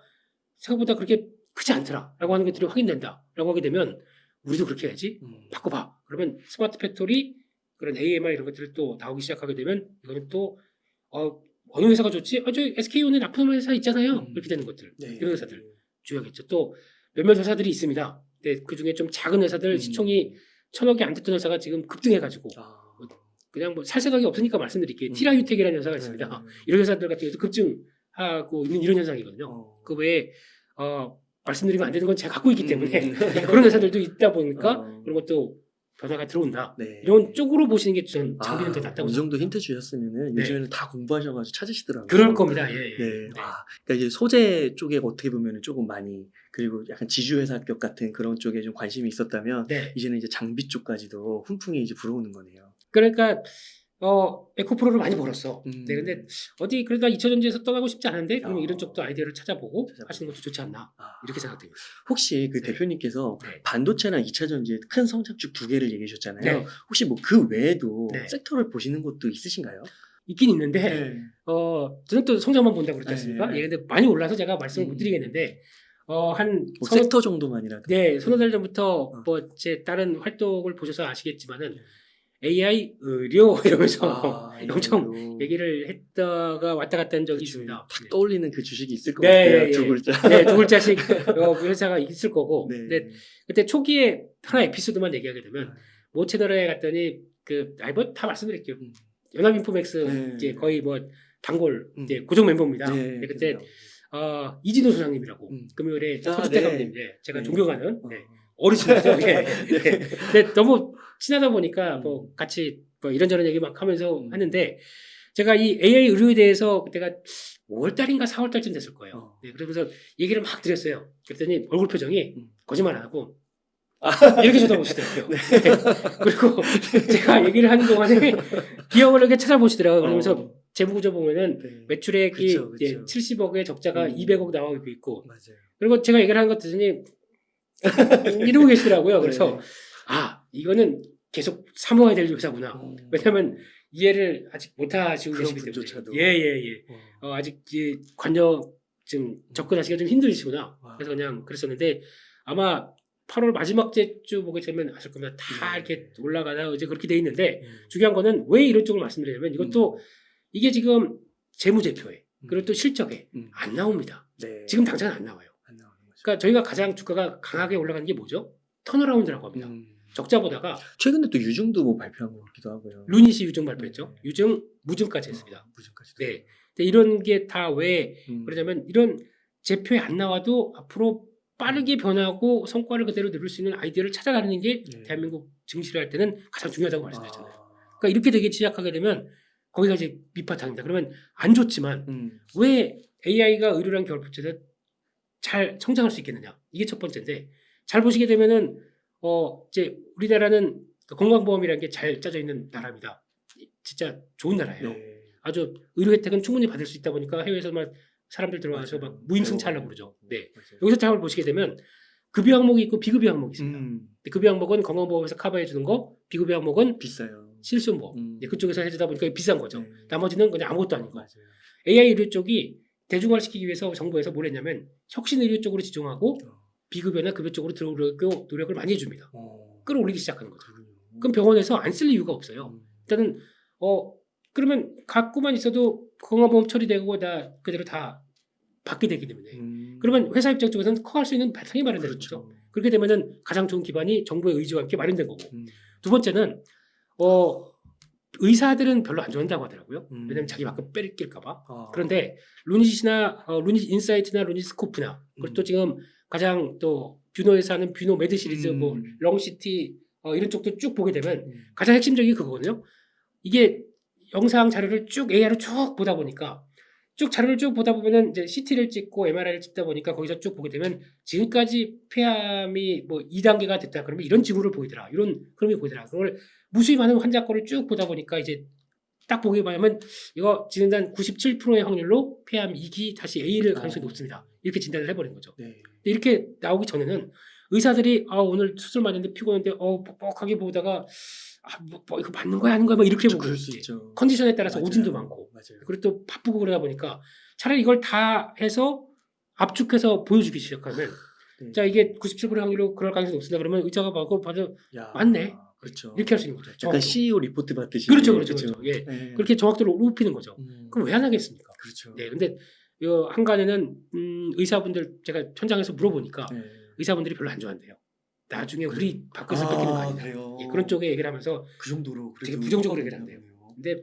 [SPEAKER 1] 생각보다 그렇게 크지 않더라 라고 하는 것들이 확인된다 라고 하게 되면 우리도 그렇게 해야지. 바꿔봐. 그러면 스마트 팩토리 그런 AMI 이런 것들을 또 나오기 시작하게 되면 이거는 또 어느 회사가 좋지? 저 SK온에 납품하는 회사 있잖아요. 이렇게 되는 것들.
[SPEAKER 2] 네.
[SPEAKER 1] 이런 회사들 주야겠죠. 또 몇몇 회사들이 있습니다. 근데 그 중에 좀 작은 회사들 시총이 1,000억이 안 됐던 회사가 지금 급등해가지고 그냥 뭐 살 생각이 없으니까 말씀드릴게요. 티라유텍이라는 회사가 있습니다. 이런 회사들 같은 경우도 급증하고 있는 이런 현상이거든요. 그 외에 말씀드리면 안 되는 건 제가 갖고 있기 때문에 그런 회사들도 있다 보니까 그런 것도 변화가 들어온다. 이런 쪽으로 보시는 게 좀 장비는 더 낫다고.
[SPEAKER 2] 어느 정도 힌트 주셨으면은 요즘에는 다 공부하셔가지고 찾으시더라고요.
[SPEAKER 1] 그럴 겁니다. 예.
[SPEAKER 2] 네. 그러니까 이제 소재 쪽에 어떻게 보면은 조금 많이 그리고 약간 지주회사격 같은 그런 쪽에 좀 관심이 있었다면 이제는 이제 장비 쪽까지도 훈풍이 이제 불어오는 거네요.
[SPEAKER 1] 그러니까 에코프로를 많이 벌었어. 네, 근데 어디 그래도 2차 전지에서 떠나고 싶지 않은데 그러면 이런 쪽도 아이디어를 찾아보고 하시는 것도 좋지 않나 이렇게 생각됩니다.
[SPEAKER 2] 혹시 그 대표님께서 반도체나 2차 전지의 큰 성장축 2개를 얘기해 주셨잖아요. 혹시 뭐 그 외에도 섹터를 보시는 것도 있으신가요?
[SPEAKER 1] 있긴 있는데 저는 또 성장만 본다고 그랬지 않습니까? 예, 근데 많이 올라서 제가 말씀을 못 드리겠는데 한
[SPEAKER 2] 뭐 섹터 정도만이라도
[SPEAKER 1] 서너 달 전부터 뭐 제 다른 활동을 보셔서 아시겠지만은 AI 의료 이러면서 엄청 얘기를 했다가 왔다 갔다 한 적이 있습니다.
[SPEAKER 2] 딱 떠올리는 그 주식이 있을 것 같아요. 두 글자.
[SPEAKER 1] 네, 두 글자씩 그 회사가 있을 거고. 근데 그때 초기에 하나 에피소드만 얘기하게 되면 모 채널에 갔더니 뭐 다 말씀드릴게요. 연합인포맥스 이제 거의 뭐 단골 이제 고정 멤버입니다. 그때 이진호 소장님이라고 금요일에 터주택 감독님 제가 존경하는 어르신이죠. 근데 너무 친하다 보니까 뭐 같이 뭐 이런저런 얘기 막 하면서 하는데 제가 이 AI 의료에 대해서 그때가 5월달인가 4월달쯤 됐을 거예요. 그러면서 얘기를 막 드렸어요. 그랬더니 얼굴 표정이 거짓말 안 하고 이렇게 쳐다보시더라고요. 그리고 제가 얘기를 하는 동안에 기억을 이렇게 찾아보시더라고요. 그러면서 재무구조 보면은 매출액이 70억에 적자가 200억 나오고 있고 그리고 제가 얘기를 하는 것 듣더니 이러고 계시더라고요. 그래서 이거는 계속 사모해야 될 회사구나. 왜냐하면 이해를 아직 못하시고 계시기 때문에 아직 관여 좀 접근하시기가 좀 힘드시구나. 그래서 그냥 그랬었는데 아마 8월 마지막 주 보게 되면 아실 겁니다. 다 이렇게 올라가다 이제 그렇게 돼 있는데 중요한 거는 왜 이런 쪽을 말씀드리냐면 이것도 이게 지금 재무제표에 그리고 또 실적에 안 나옵니다. 지금 당장은 안 나와요. 그러니까 저희가 가장 주가가 강하게 올라가는 게 뭐죠? 턴어라운드라고 합니다. 적자 보다가
[SPEAKER 2] 최근에 또 유증도 뭐 발표한 것 같기도 하고요.
[SPEAKER 1] 루닛이 유증 발표했죠. 유증, 무증까지 했습니다.
[SPEAKER 2] 무증까지.
[SPEAKER 1] 근데 이런 게 다 왜 그러냐면 이런 제표에 안 나와도 앞으로 빠르게 변하고 성과를 그대로 누릴 수 있는 아이디어를 찾아가는 게 대한민국 증시를 할 때는 가장 중요하다고 말씀드렸잖아요. 그러니까 이렇게 되기 시작하게 되면 거기가 이제 밑바탕입니다. 그러면 안 좋지만 왜 AI가 의료랑 결합해서 잘 성장할 수 있겠느냐? 이게 첫 번째인데 잘 보시게 되면은 이제 우리나라는 건강보험이라는 게 잘 짜져 있는 나라입니다. 진짜 좋은 나라예요. 아주 의료 혜택은 충분히 받을 수 있다 보니까 해외에서 막 사람들 들어와서 막 무임승차하려고 그러죠. 네. 여기서 잘 보시게 되면 급여 항목이 있고 비급여 항목이 있습니다. 근데 급여 항목은 건강보험에서 커버해 주는 거, 비급여 항목은
[SPEAKER 2] 비싸요.
[SPEAKER 1] 실손보험. 네, 그쪽에서 해주다 보니까 비싼 거죠. 나머지는 그냥 아무것도 아닌 거. AI 의료 쪽이 대중화시키기 위해서 정부에서 뭘 했냐면 혁신 의료 쪽으로 지정하고 비급여나 급여 쪽으로 들어오려고 노력을 많이 해줍니다. 끌어올리기 시작하는 거죠. 그럼 병원에서 안 쓸 이유가 없어요. 일단은 그러면 갖고만 있어도 건강보험 처리되고 다 그대로 다 받게 되기 때문에 그러면 회사 입장 쪽에서는 커갈 수 있는 바탕이 마련되는 거죠. 그렇게 되면은 가장 좋은 기반이 정부의 의지와 함께 마련된 거고. 두 번째는 의사들은 별로 안 좋아한다고 하더라고요. 왜냐면 자기 만큼 뺏길까봐. 그런데 루닛이나 루닛 인사이트나 루닛 스코프나 그리고 또 지금 가장 또 뷰노에서 하는 뷰노 매드 시리즈 뭐 렁시티 이런 쪽도 쭉 보게 되면 가장 핵심적인 그거거든요. 이게 영상 자료를 쭉 AI로 쭉 보다 보니까 쭉 자료를 쭉 보다 보면은 이제 CT를 찍고 MRI를 찍다 보니까 거기서 쭉 보게 되면 지금까지 폐암이 뭐 2단계가 됐다 그러면 이런 징후를 보이더라. 이런 흐름이 보이더라. 그걸 무수히 많은 환자 거를 쭉 보다 보니까 이제 딱 보게 되면 이거 진단 97%의 확률로 폐암 2기 다시 A를 가능성이 높습니다. 이렇게 진단을 해버린 거죠. 근데 이렇게 나오기 전에는 의사들이 오늘 수술 맞는데 피곤한데 뻑뻑하게 보다가 뭐 이거 맞는 거야 아닌 거야 막 이렇게 보고 컨디션에 따라서 맞아요. 오진도 많고 맞아요. 그리고 또 바쁘고 그러다 보니까 차라리 이걸 다 해서 압축해서 보여주기 시작하면 자 이게 97% 확률로 그럴 가능성이 높습니다. 그러면 의사가 봐도 맞네.
[SPEAKER 2] 그렇죠.
[SPEAKER 1] 이렇게 할 수 있는 거죠.
[SPEAKER 2] 약간 CEO 리포트 받듯이.
[SPEAKER 1] 그렇죠. 예, 그렇게 정확도를 높이는 거죠. 그럼 왜 안 하겠습니까?
[SPEAKER 2] 그렇죠.
[SPEAKER 1] 네, 근데 요 한간에는 의사분들 제가 현장에서 물어보니까 의사분들이 별로 안 좋아한대요. 나중에 우리 밖에서 뺏기는 거 아니냐. 예, 그런 쪽에 얘기를 하면서
[SPEAKER 2] 그 정도로
[SPEAKER 1] 되게 부정적으로 얘기를 한대요. 근데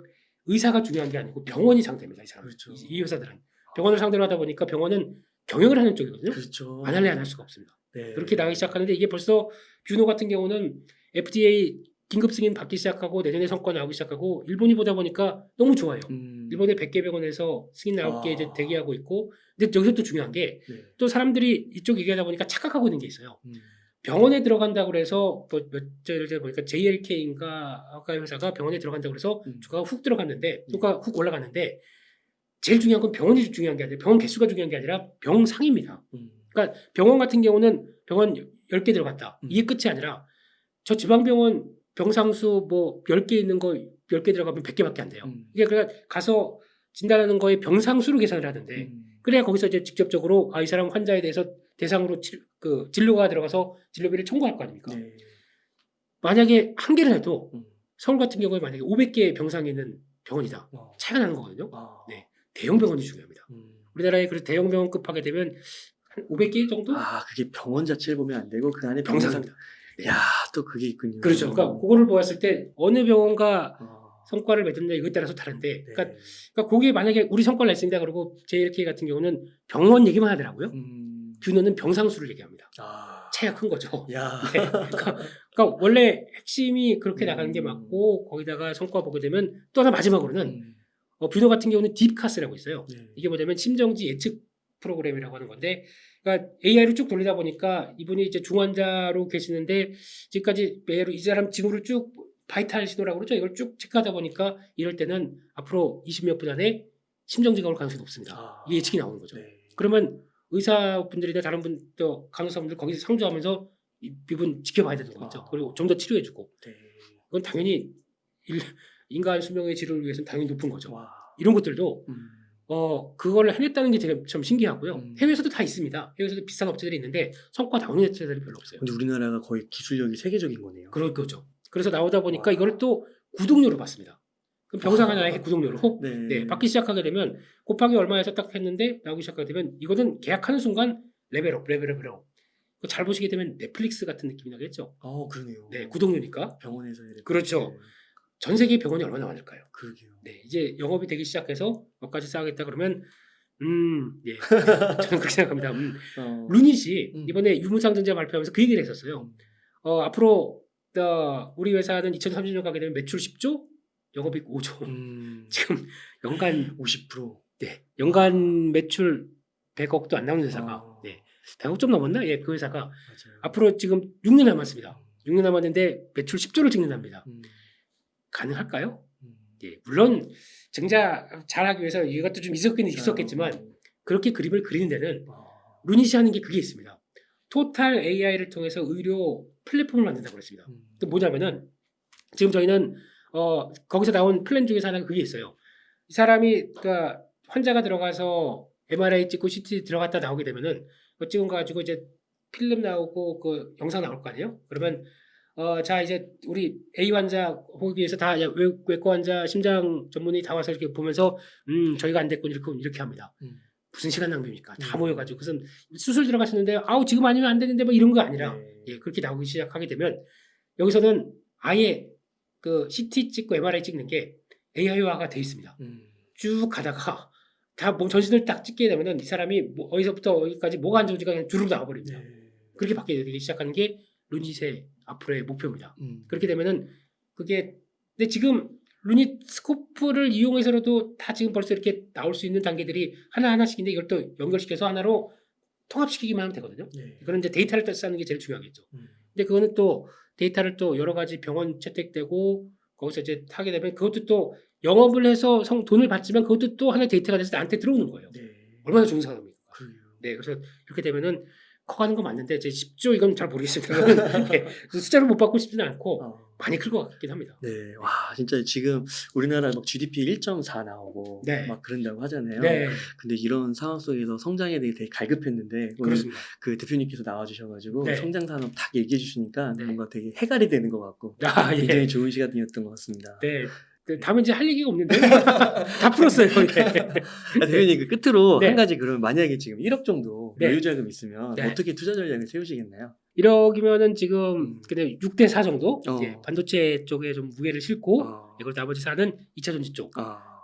[SPEAKER 1] 의사가 중요한 게 아니고 병원이 상대입니다. 이 사람. 그렇죠. 이 회사들은 병원을 상대로 하다 보니까 병원은 경영을 하는 쪽이거든요.
[SPEAKER 2] 그렇죠.
[SPEAKER 1] 안 할래 안 할 수가 없습니다. 그렇게 나가기 시작하는데 이게 벌써 뷰노 같은 경우는 FDA 긴급 승인 받기 시작하고 내년에 성과 나오기 시작하고 일본이 보다 보니까 너무 좋아요. 일본의 100개 병원에서 승인 나올 게 이제 대기하고 있고 근데 여기서 또 중요한 게 또 사람들이 이쪽 얘기하다 보니까 착각하고 있는 게 있어요. 병원에 들어간다고 그래서 예를 들어 보니까 JLK인가 아까 회사가 병원에 들어간다고 그래서 주가가 훅 들어갔는데 주가가 훅 올라갔는데 제일 중요한 건 병원이 중요한 게 아니라 병원 개수가 중요한 게 아니라 병상입니다. 그러니까 병원 같은 경우는 병원 10개 들어갔다. 이게 끝이 아니라 저 지방병원 병상수 뭐 10개 있는 거 10개 들어가면 100개밖에 안 돼요. 이게 그러니까 가서 진단하는 거에 병상수로 계산을 하는데 그래야 거기서 이제 직접적으로 이 사람 환자에 대해서 대상으로 진료가 들어가서 진료비를 청구할 거 아닙니까? 만약에 한 개를 해도 서울 같은 경우에 만약에 500개 병상이 있는 병원이다. 차이가 나는 거거든요. 네, 대형 병원이 중요합니다. 우리나라에 그래서 대형 병원급 하게 되면 한 500개 정도?
[SPEAKER 2] 그게 병원 자체를 보면 안 되고 그 안에
[SPEAKER 1] 병상입니다.
[SPEAKER 2] 야, 또 그게 있군요.
[SPEAKER 1] 그렇죠. 그러니까 그거를 보았을 때 어느 병원가 성과를 맺느냐 이거에 따라서 다른데, 그러니까 그게 만약에 우리 성과를 냈습니다. 그러고 JLK 같은 경우는 병원 얘기만 하더라고요. 뷰노는 병상수를 얘기합니다. 차이가 큰 거죠. 네. 그러니까 원래 핵심이 그렇게 나가는 게 맞고 거기다가 성과 보게 되면 또 하나 마지막으로는 뷰노 같은 경우는 딥카스라고 있어요. 이게 뭐냐면 심정지 예측 프로그램이라고 하는 건데, 그러니까 AI를 쭉 돌리다 보니까 이분이 이제 중환자로 계시는데 지금까지 매일 이 사람 징후를 쭉 바이탈 신호라고 그러죠. 이걸 쭉 체크하다 보니까 이럴 때는 앞으로 20몇 분 안에 심정지가 올 가능성이 높습니다. 이게 예측이 나오는 거죠. 그러면 의사분들이나 다른 분도 간호사분들 거기서 상주하면서 이분 지켜봐야 되는 거죠. 그리고 좀 더 치료해주고. 이건 당연히 인간 수명의 질을 위해서는 당연히 높은 거죠. 이런 것들도 그걸 해냈다는 게 제가 참 신기하고요. 해외에서도 다 있습니다. 해외에서도 비싼 업체들이 있는데 성과 나오는 업체들이 별로 없어요.
[SPEAKER 2] 근데 우리나라가 거의 기술력이 세계적인 거네요.
[SPEAKER 1] 그럴 거죠. 그래서 나오다 보니까 이걸 또 구독료로 받습니다. 그럼 병상 하나에 구독료로 받기 시작하게 되면 곱하기 얼마에서 딱 했는데 나오기 시작하게 되면 이거는 계약하는 순간 레벨업. 잘 보시게 되면 넷플릭스 같은 느낌이 나겠죠.
[SPEAKER 2] 그러네요.
[SPEAKER 1] 네, 구독료니까.
[SPEAKER 2] 병원에서
[SPEAKER 1] 그렇죠. 전 세계 병원이 얼마나 많을까요?
[SPEAKER 2] 그러게요.
[SPEAKER 1] 네, 이제 영업이 되기 시작해서 몇 가지 쌓아겠다 그러면 예. 저는 그렇게 생각합니다. 루닛이 이번에 유무상증자 발표하면서 그 얘기를 했었어요. 앞으로 우리 회사는 2030년 가게 되면 매출 10조, 영업이익 5조. 지금 연간
[SPEAKER 2] 50%.
[SPEAKER 1] 네, 연간 매출 100억도 안 나오는 회사가, 네, 100억 좀 넘었나? 예, 그 회사가
[SPEAKER 2] 맞아요.
[SPEAKER 1] 앞으로 지금 6년 남았습니다. 6년 남았는데 매출 10조를 찍는답니다. 가능할까요? 예, 물론 증자 잘하기 위해서 이것도 좀 있었겠지만 그렇게 그림을 그리는 데는 루닛이 하는 게 그게 있습니다. 토탈 AI를 통해서 의료 플랫폼을 만든다고 그랬습니다. 또 뭐냐면은 지금 저희는 거기서 나온 플랜 중에서 하나가 그게 있어요. 이 사람이 그러니까 환자가 들어가서 MRI 찍고 CT 들어갔다 나오게 되면은 그거 찍은 거 가지고 이제 필름 나오고 그 영상 나올 거 아니에요? 그러면 자 이제 우리 A 환자 호기에서 다 외과 환자 심장 전문의 다 와서 이렇게 보면서 저희가 안 됐군 이렇게 합니다. 무슨 시간 낭비입니까? 다 모여가지고 그래서 수술 들어가셨는데 아우 지금 아니면 안 되는데 뭐 이런 거 아니라 예, 그렇게 나오기 시작하게 되면 여기서는 아예 그 CT 찍고 MRI 찍는 게 AI화가 돼 있습니다. 쭉 가다가 다 전신을 딱 찍게 되면은 이 사람이 뭐 어디서부터 어디까지 뭐가 안 좋은지가 그냥 주르륵 나와버립니다. 그렇게 바뀌기 시작하는 게 루닛의 앞으로의 목표입니다. 그렇게 되면은 그게 근데 지금 루닛 스코프를 이용해서라도 다 지금 벌써 이렇게 나올 수 있는 단계들이 하나하나씩인데 이걸 또 연결시켜서 하나로 통합시키기만 하면 되거든요. 이거는 이제 데이터를 또 쌓는 게 제일 중요하겠죠. 근데 그거는 또 데이터를 또 여러 가지 병원 채택되고 거기서 이제 하게 되면 그것도 또 영업을 해서 돈을 받지만 그것도 또 하나의 데이터가 돼서 나한테 들어오는 거예요. 얼마나 좋은 상황입니까? 네, 그래서 이렇게 되면은 커가는 거 맞는데 제 10조 이건 잘 모르겠습니다. 네, 숫자를 못 받고 싶지는 않고 많이 클 것 같긴 합니다.
[SPEAKER 2] 네, 와 진짜 지금 우리나라 막 GDP 1.4 나오고 막 그런다고 하잖아요. 근데 이런 상황 속에서 성장에 대해 되게 갈급했는데 오늘 그 대표님께서 나와주셔가지고 성장 산업 딱 얘기해 주시니까 뭔가 되게 해갈이 되는 것 같고 굉장히 좋은 시간이었던 것 같습니다.
[SPEAKER 1] 네. 다음에 이제 할 얘기가 없는데 다 풀었어요.
[SPEAKER 2] 대표님 그 끝으로 한 가지 그러면 만약에 지금 1억 정도 여유자금 있으면 어떻게 투자 전략을 세우시겠나요?
[SPEAKER 1] 1억이면은 지금 그냥 6대4 정도 반도체 쪽에 좀 무게를 싣고 그리고 나머지 4는 2차 전지 쪽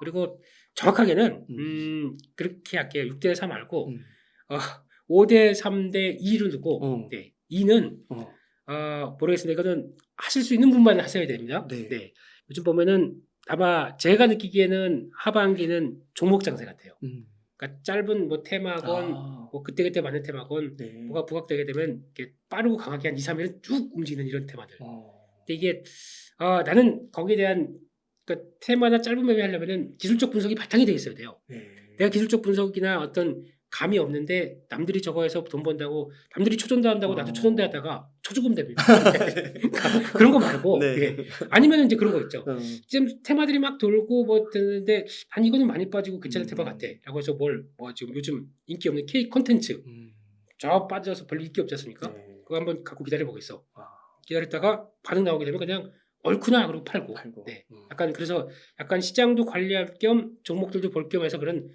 [SPEAKER 1] 그리고 정확하게는 그렇게 할게요. 6대4 말고 5대3대 2로 두고 2는 모르겠습니다. 이거는 하실 수 있는 분만 하셔야 됩니다. 네. 요즘 보면은 아마 제가 느끼기에는 하반기는 종목 장세 같아요. 그러니까 짧은 뭐 테마건 뭐 그때그때 맞는 테마건 뭐가 부각되게 되면 이렇게 빠르고 강하게 한 2, 3일은 쭉 움직이는 이런 테마들. 근데 이게 나는 거기에 대한 그러니까 테마나 짧은 매매 하려면은 기술적 분석이 바탕이 돼 있어야 돼요. 내가 기술적 분석이나 어떤 감이 없는데 남들이 저거 해서 돈 번다고 남들이 초전도 한다고 나도 초전도 하다가 초조금 됩니다. 그러니까 그런 거 말고 아니면 이제 그런 거 있죠. 지금 테마들이 막 돌고 뭐 되는데 아니 이거는 많이 빠지고 괜찮은 테마 같아 라고 해서 뭐 지금 요즘 인기 없는 K 콘텐츠 저 빠져서 별로 인기 없지 않습니까? 그거 한번 갖고 기다려보겠어. 기다렸다가 반응 나오게 되면 그냥 얼쿠나 그러고 팔고. 약간 그래서 약간 시장도 관리할 겸 종목들도 볼 겸 해서 그런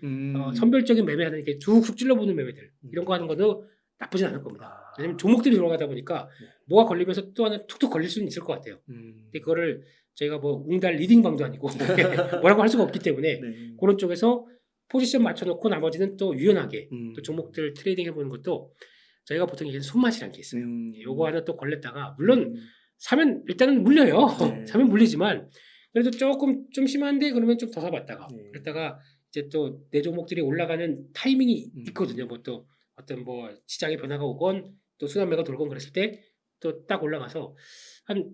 [SPEAKER 1] 선별적인 매매하는 게 쭉 찔러보는 매매들 이런 거 하는 것도 나쁘진 않을 겁니다. 왜냐면 종목들이 돌아가다 보니까 뭐가 걸리면서 또 하나 툭툭 걸릴 수는 있을 것 같아요. 근데 그거를 저희가 뭐 웅달 리딩방도 아니고 뭐라고 할 수가 없기 때문에 그런 쪽에서 포지션 맞춰놓고 나머지는 또 유연하게 또 종목들 트레이딩 해보는 것도 저희가 보통 얘기하는 손맛이라는 게 있어요. 요거 하나 또 걸렸다가 물론 사면 일단은 물려요. 사면 물리지만 그래도 조금 좀 심한데 그러면 좀 더 사봤다가 그랬다가 이제 또 내 종목들이 올라가는 타이밍이 있거든요. 뭐 또 어떤 뭐 시장의 변화가 오건 또 순환매가 돌건 그랬을 때 또 딱 올라가서 한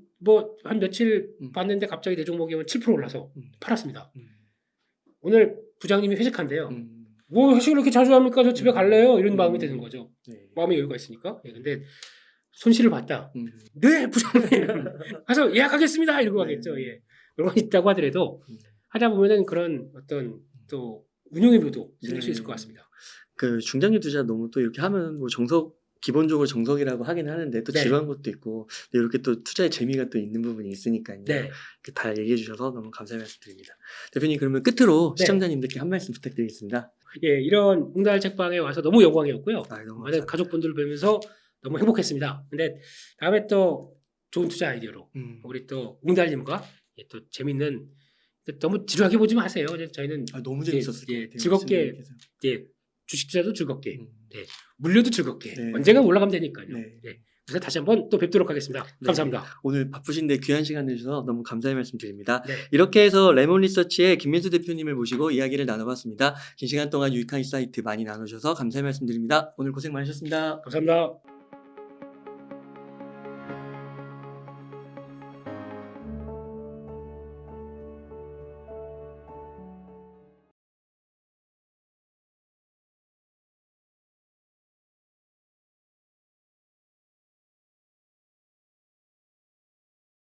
[SPEAKER 1] 며칠 봤는데 갑자기 내 종목이 7% 올라서 팔았습니다. 오늘 부장님이 회식한대요. 뭐 회식을 이렇게 자주 합니까? 저 집에 갈래요? 이런 마음이 드는 거죠. 마음의 여유가 있으니까. 근데 손실을 봤다. 네, 부장님. 가서 예약하겠습니다. 이러고 가겠죠. 그런 거 있다고 하더라도 하다 보면은 그런 어떤 또 운용의 묘도 생길 수 있을 것 같습니다.
[SPEAKER 2] 그 중장기 투자 너무 또 이렇게 하면 뭐 기본적으로 정석이라고 하긴 하는데 또 지루한 것도 있고 이렇게 또 투자의 재미가 또 있는 부분이 있으니까요. 다 얘기해 주셔서 너무 감사의 말씀드립니다. 대표님 그러면 끝으로 시청자님들께 한 말씀 부탁드리겠습니다.
[SPEAKER 1] 이런 웅달 책방에 와서 너무 영광이었고요. 많은 가족분들을 뵈면서 너무 행복했습니다. 근데 다음에 또 좋은 투자 아이디어로 우리 또 웅달님과 또 재밌는 너무 지루하게 보지 마세요. 저희는
[SPEAKER 2] 너무 재밌었어요.
[SPEAKER 1] 즐겁게 주식 투자도 즐겁게, 네. 물류도 즐겁게 네. 언젠가 올라가면 되니까요. 네. 네. 그래서 다시 한번 또 뵙도록 하겠습니다. 네. 감사합니다.
[SPEAKER 2] 오늘 바쁘신데 귀한 시간 내주셔서 너무 감사의 말씀 드립니다.
[SPEAKER 1] 네.
[SPEAKER 2] 이렇게 해서 레몬 리서치의 김민수 대표님을 모시고 이야기를 나눠봤습니다. 긴 시간 동안 유익한 인사이트 많이 나누셔서 감사의 말씀 드립니다. 오늘 고생 많으셨습니다.
[SPEAKER 1] 감사합니다.